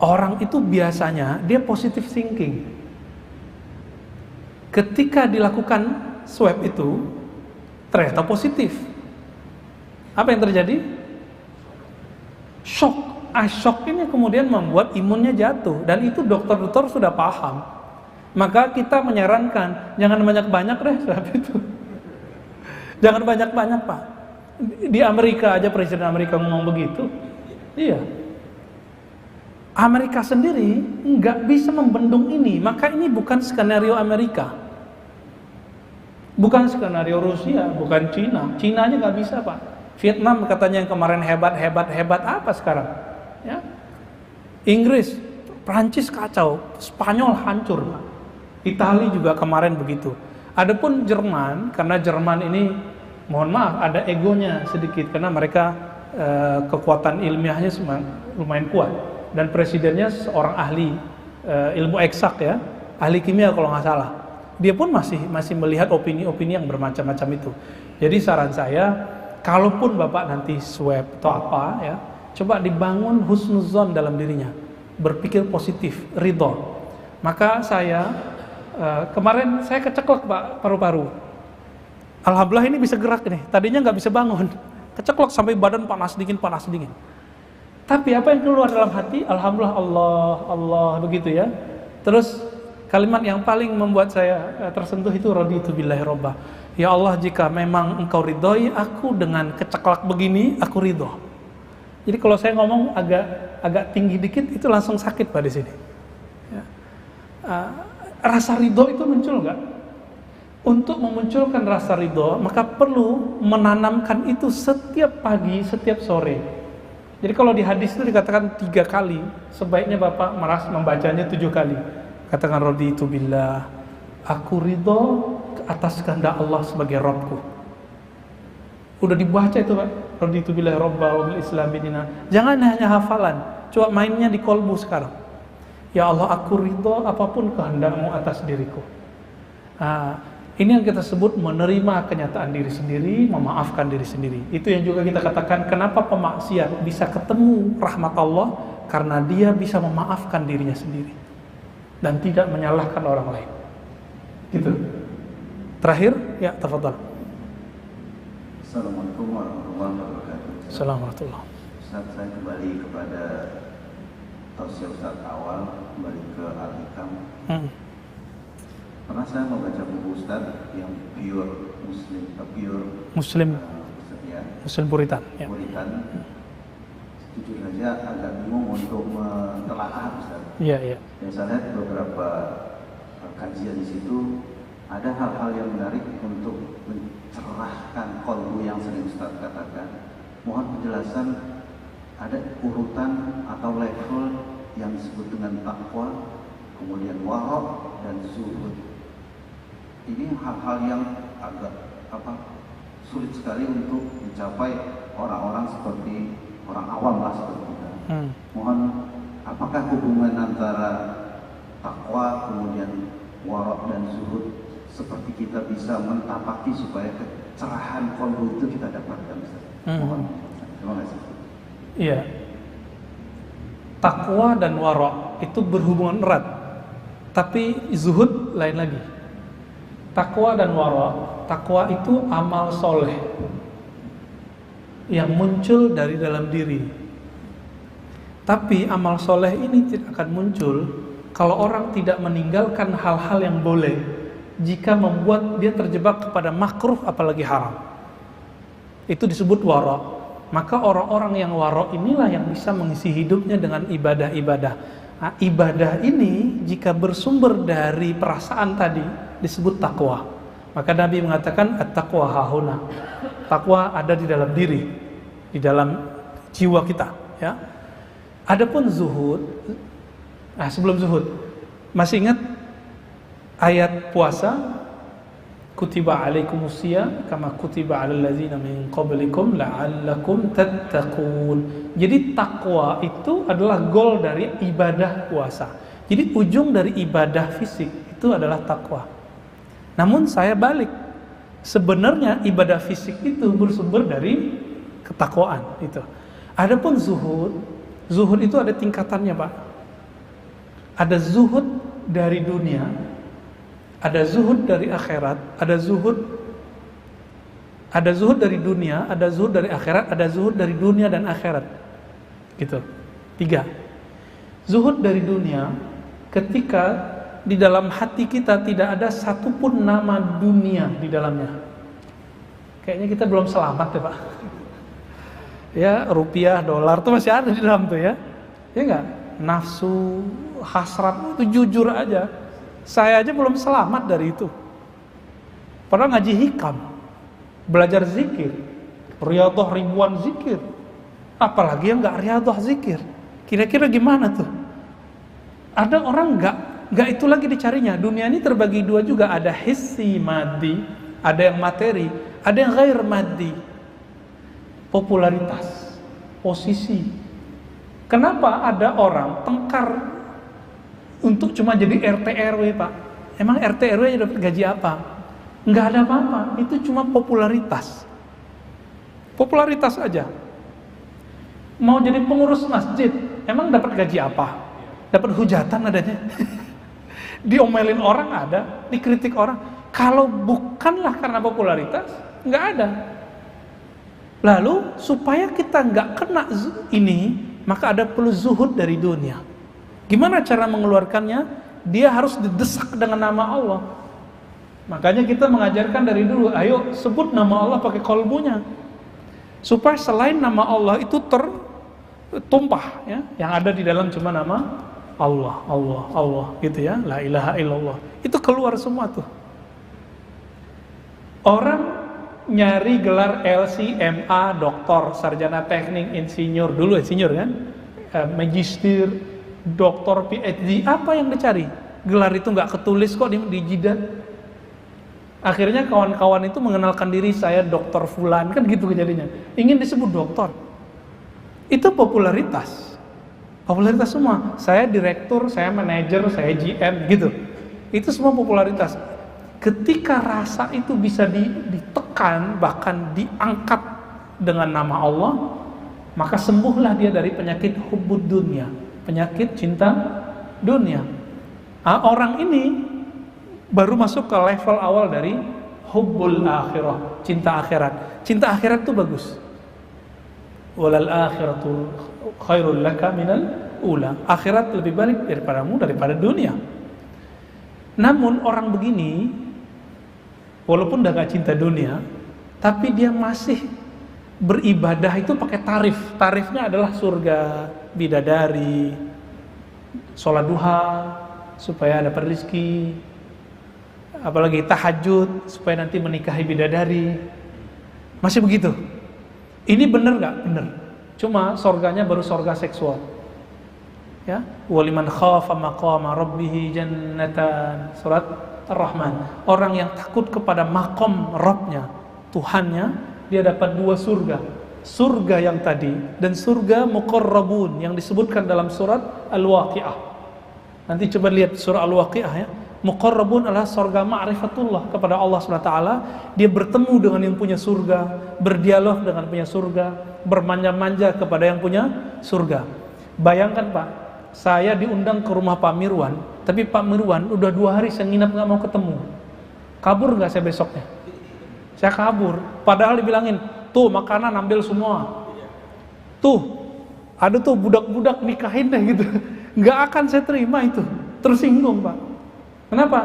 Orang itu biasanya dia positive thinking. Ketika dilakukan swab itu ternyata positif. Apa yang terjadi? Shock. Shock ini kemudian membuat imunnya jatuh, dan itu dokter-dokter sudah paham. Maka kita menyarankan jangan banyak-banyak deh swab itu. Jangan banyak-banyak Pak. Di Amerika aja Presiden Amerika ngomong begitu. Iya. Amerika sendiri nggak bisa membendung ini, maka ini bukan skenario Amerika, bukan skenario Rusia, bukan Cina. Cina aja nggak bisa Pak. Vietnam katanya yang kemarin hebat apa sekarang? Ya. Inggris, Prancis kacau, Spanyol hancur Pak. Italia juga kemarin begitu. Adapun Jerman, karena Jerman ini mohon maaf ada egonya sedikit, karena mereka kekuatan ilmiahnya lumayan kuat. Dan presidennya seorang ahli ilmu eksak ya, ahli kimia kalau nggak salah. Dia pun masih melihat opini-opini yang bermacam-macam itu. Jadi saran saya, kalaupun Bapak nanti swab atau apa ya, coba dibangun husnuzon dalam dirinya, berpikir positif, ridho. Maka saya kemarin saya keceklek Pak paru-paru. Alhamdulillah ini bisa gerak nih. Tadinya nggak bisa bangun, keceklek sampai badan panas dingin. Tapi apa yang keluar dalam hati? Alhamdulillah, Allah begitu ya. Terus kalimat yang paling membuat saya tersentuh itu raditu billahi robba. Ya Allah, jika memang engkau ridhoi aku dengan keceklak begini, aku ridho. Jadi kalau saya ngomong agak tinggi dikit, itu langsung sakit Pak di sini. Ya. Rasa ridho itu muncul nggak? Untuk memunculkan rasa ridho, maka perlu menanamkan itu setiap pagi, setiap sore. Jadi kalau di hadis itu dikatakan 3 kali, sebaiknya Bapak membacanya 7 kali. Katakan raditu billah, aku ridho atas kehendak Allah sebagai Rabbku. Udah dibaca itu Pak, raditu billahi robba wa bil islam dinina. Jangan hanya hafalan, coba mainnya di kolbu sekarang. Ya Allah, aku ridho apapun kehendak-Mu atas diriku. Ini yang kita sebut menerima kenyataan diri sendiri, memaafkan diri sendiri. Itu yang juga kita katakan kenapa pemaksiat bisa ketemu rahmat Allah, karena dia bisa memaafkan dirinya sendiri dan tidak menyalahkan orang lain. Gitu. Terakhir, ya, tafadhal. Assalamualaikum warahmatullahi wabarakatuh. Assalamualaikum. Ustaz, saya kembali kepada tausiah Ustaz awal, kembali ke Al-Hikam. Pernah saya membaca buku Ustaz yang pure Muslim, Muslim Puritan. Ya. Puritan. Jujur saja agak bingung untuk mentelaah Ustaz. Iya. Dan saya lihat beberapa kajian di situ ada hal-hal yang menarik untuk mencerahkan qalbu yang sering Ustaz katakan. Mohon penjelasan, ada urutan atau level yang disebut dengan takwa, kemudian wara' dan zuhud. Ini hal-hal yang agak sulit sekali untuk dicapai orang-orang seperti orang awam lah seperti kita. Mohon, apakah hubungan antara takwa kemudian wara' dan zuhud seperti kita bisa mentapaki supaya kecerahan qalbu itu kita dapatkan? Mohon, terima kasih. Iya. Takwa dan wara' itu berhubungan erat. Tapi zuhud lain lagi. Takwa dan wara', takwa itu amal soleh yang muncul dari dalam diri. Tapi amal soleh ini tidak akan muncul kalau orang tidak meninggalkan hal-hal yang boleh, jika membuat dia terjebak kepada makruh apalagi haram. Itu disebut wara'. Maka orang-orang yang wara' inilah yang bisa mengisi hidupnya dengan ibadah-ibadah. Nah, ibadah ini jika bersumber dari perasaan tadi disebut takwa. Maka Nabi mengatakan at-taqwa hahuna. Takwa ada di dalam diri, di dalam jiwa kita, ya. Adapun zuhud, sebelum zuhud, masih ingat ayat puasa? Kutiba alaikumusiyam kama kutiba alal ladzina min qablikum la'allakum tattaqun. Jadi takwa itu adalah goal dari ibadah puasa. Jadi ujung dari ibadah fisik itu adalah takwa. Namun saya balik, sebenarnya ibadah fisik itu bersumber dari ketakwaan itu. Adapun zuhud itu ada tingkatannya, Pak. Ada zuhud dari dunia, ada zuhud dari akhirat, ada zuhud dari dunia, ada zuhud dari akhirat, ada zuhud dari dunia dan akhirat. Gitu. 3. Zuhud dari dunia ketika di dalam hati kita tidak ada satupun nama dunia di dalamnya. Kayaknya kita belum selamat ya, Pak. Ya, rupiah, dolar tuh masih ada di dalam tuh ya. Ya enggak? Nafsu, hasrat itu jujur aja. Saya aja belum selamat dari itu. Padahal ngaji hikam, belajar zikir, riyadhah ribuan zikir. Apalagi yang enggak riyadhah zikir. Kira-kira gimana tuh? Ada orang enggak itu lagi dicarinya. Dunia ini terbagi dua juga, ada hissi maddi, ada yang materi, ada yang ghair maddi. Popularitas, posisi. Kenapa ada orang tengkar untuk cuma jadi RT RW, Pak? Emang RT RW dapat gaji apa? Enggak ada apa-apa, itu cuma popularitas. Popularitas aja. Mau jadi pengurus masjid, emang dapat gaji apa? Dapat hujatan adanya. Diomelin orang ada, dikritik orang. Kalau bukanlah karena popularitas, nggak ada. Lalu supaya kita nggak kena ini, maka ada perlu zuhud dari dunia. Gimana cara mengeluarkannya? Dia harus didesak dengan nama Allah. Makanya kita mengajarkan dari dulu, ayo sebut nama Allah pakai kolbunya, supaya selain nama Allah itu tertumpah, ya, yang ada di dalam cuma nama Allah, Allah, Allah, gitu ya, la ilaha illallah. Itu keluar semua tuh. Orang nyari gelar LCMA, doktor, sarjana teknik, insinyur, dulu insinyur kan, magister, doktor, PhD, apa yang dicari? Gelar itu nggak ketulis kok di jidat. Akhirnya kawan-kawan itu mengenalkan diri, saya dokter fulan, kan gitu kejadiannya. Ingin disebut dokter. Itu popularitas. Popularitas semua. Saya direktur, saya manajer, saya GM gitu. Itu semua popularitas. Ketika rasa itu bisa ditekan, bahkan diangkat dengan nama Allah, maka sembuhlah dia dari penyakit hubbud dunya, penyakit cinta dunia. Orang ini baru masuk ke level awal dari hubbul akhirah, cinta akhirat. Cinta akhirat itu bagus. Walal akhiratu khairul laka minal ula. Akhirat lebih baik daripada dunia. Namun orang begini, walaupun udah gak cinta dunia, tapi dia masih beribadah itu pakai tarif. Tarifnya adalah surga, bidadari, sholat duha supaya dapat rezeki, apalagi tahajud supaya nanti menikahi bidadari. Masih begitu. Ini benar gak? Benar. Cuma surganya baru surga seksual. Ya, waliman khafa maqama rabbih jannatan, surat Ar-Rahman. Orang yang takut kepada makom Rabbnya, Tuhannya, dia dapat 2 surga. Surga yang tadi dan surga muqarrabun yang disebutkan dalam surat Al-Waqi'ah. Nanti coba lihat surah Al-Waqi'ah ya. Muqarrabun adalah surga ma'rifatullah kepada Allah SWT. Dia bertemu dengan yang punya surga, berdialog dengan punya surga, bermanja-manja kepada yang punya surga. Bayangkan Pak, saya diundang ke rumah Pak Mirwan, tapi Pak Mirwan udah 2 hari saya nginap gak mau ketemu. Kabur gak saya besoknya? Saya kabur, padahal dibilangin, tuh makanan ambil semua. Tuh, ada tuh budak-budak nikahin deh gitu. Gak akan saya terima itu, tersinggung Pak. Kenapa?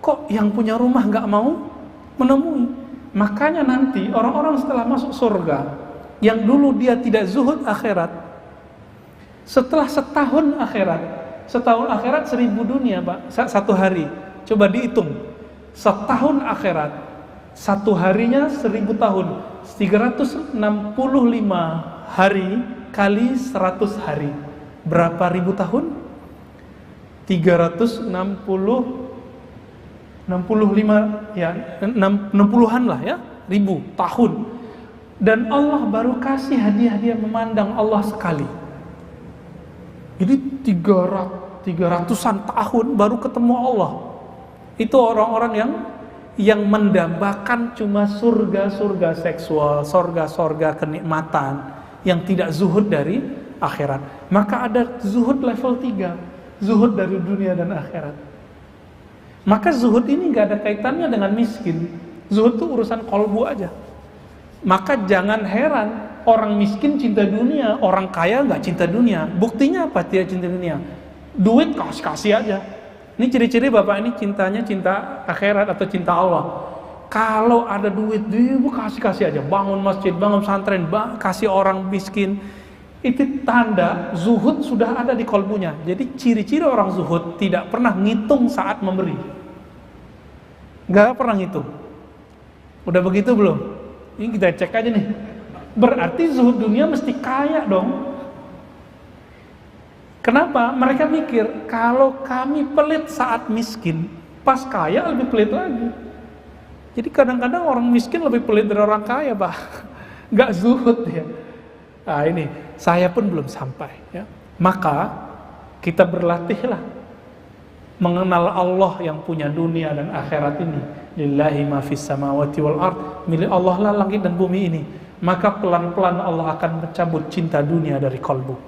Kok yang punya rumah gak mau menemui? Makanya nanti orang-orang setelah masuk surga, yang dulu dia tidak zuhud akhirat, setelah setahun akhirat 1000 dunia Pak, 1 hari. Coba dihitung, setahun akhirat, 1 harinya 1000 tahun, 365 hari kali 100 hari, berapa ribu tahun? 365 ya, 60-an lah ya, ribu tahun. Dan Allah baru kasih hadiah memandang Allah sekali. Jadi 300-an tahun baru ketemu Allah. Itu orang-orang yang mendambakan cuma surga-surga seksual, surga-surga kenikmatan, yang tidak zuhud dari akhirat. Maka ada zuhud level 3, zuhud dari dunia dan akhirat. Maka zuhud ini gak ada kaitannya dengan miskin. Zuhud itu urusan kolbu aja. Maka jangan heran orang miskin cinta dunia, orang kaya gak cinta dunia. Buktinya apa tidak cinta dunia? Duit kasih aja. Ini ciri-ciri bapak ini cintanya cinta akhirat atau cinta Allah. Kalau ada duit, dia kasih aja. Bangun masjid, bangun pesantren, kasih orang miskin. Itu tanda zuhud sudah ada di kolbunya. Jadi ciri-ciri orang zuhud tidak pernah ngitung saat memberi. Gak pernah ngitung. Udah begitu belum? Ini kita cek aja nih. Berarti zuhud dunia mesti kaya dong. Kenapa? Mereka mikir kalau kami pelit saat miskin, pas kaya lebih pelit lagi. Jadi kadang-kadang orang miskin lebih pelit dari orang kaya Pak. Gak zuhud ya. Nah ini, saya pun belum sampai ya. Maka kita berlatihlah mengenal Allah yang punya dunia dan akhirat ini. Lillahi ma fis samawati wal ard, milik Allah lah langit dan bumi ini. Maka pelan-pelan Allah akan mencabut cinta dunia dari kalbu.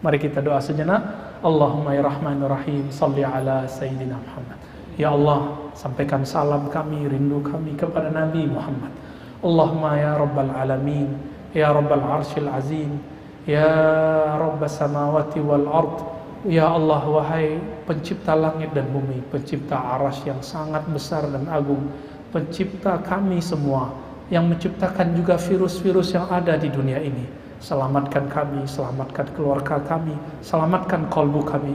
Mari kita doa sejenak. Allahumma ya Rahmanir Rahim, salli ala Sayyidina Muhammad. Ya Allah, sampaikan salam kami, rindu kami kepada Nabi Muhammad. Allahumma ya Rabbal Alamin, ya Rabbal Arshil Azim, ya Rabbas Samawati wal Ard. Ya Allah, wahai pencipta langit dan bumi, pencipta arasy yang sangat besar dan agung, pencipta kami semua, yang menciptakan juga virus-virus yang ada di dunia ini. Selamatkan kami, selamatkan keluarga kami, selamatkan kalbu kami.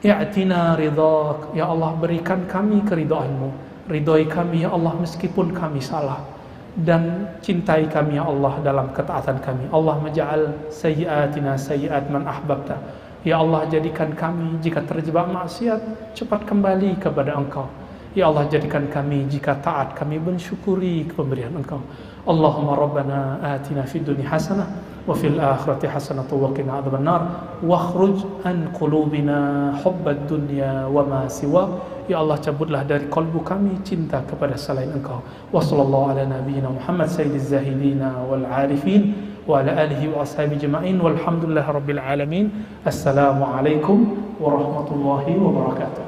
I'tina ridhak, ya Allah, berikan kami keridhaan-Mu. Ridhoi kami ya Allah meskipun kami salah, dan cintai kami ya Allah dalam ketaatan kami. Allah maj'al sayyi'atina sayyi'at man ahbabta. Ya Allah, jadikan kami jika terjebak maksiat cepat kembali kepada Engkau. Ya Allah, jadikan kami jika taat kami mensyukuri pemberian Engkau. Allahumma rabbana atina fid dunya hasanah wa fil akhirati hasanatan wa qina adzabannar wakhruj an qulubina hubbad dunya wa ma siwa. Ya Allah, cabutlah dari kalbu kami cinta kepada selain Engkau. Wa sallallahu ala nabiyyina Muhammad sayyidiz zahidina wal arifin wa ala alihi wa ashabihi jema'in walhamdulillahi rabbil alamin. Assalamualaikum warahmatullahi wabarakatuh.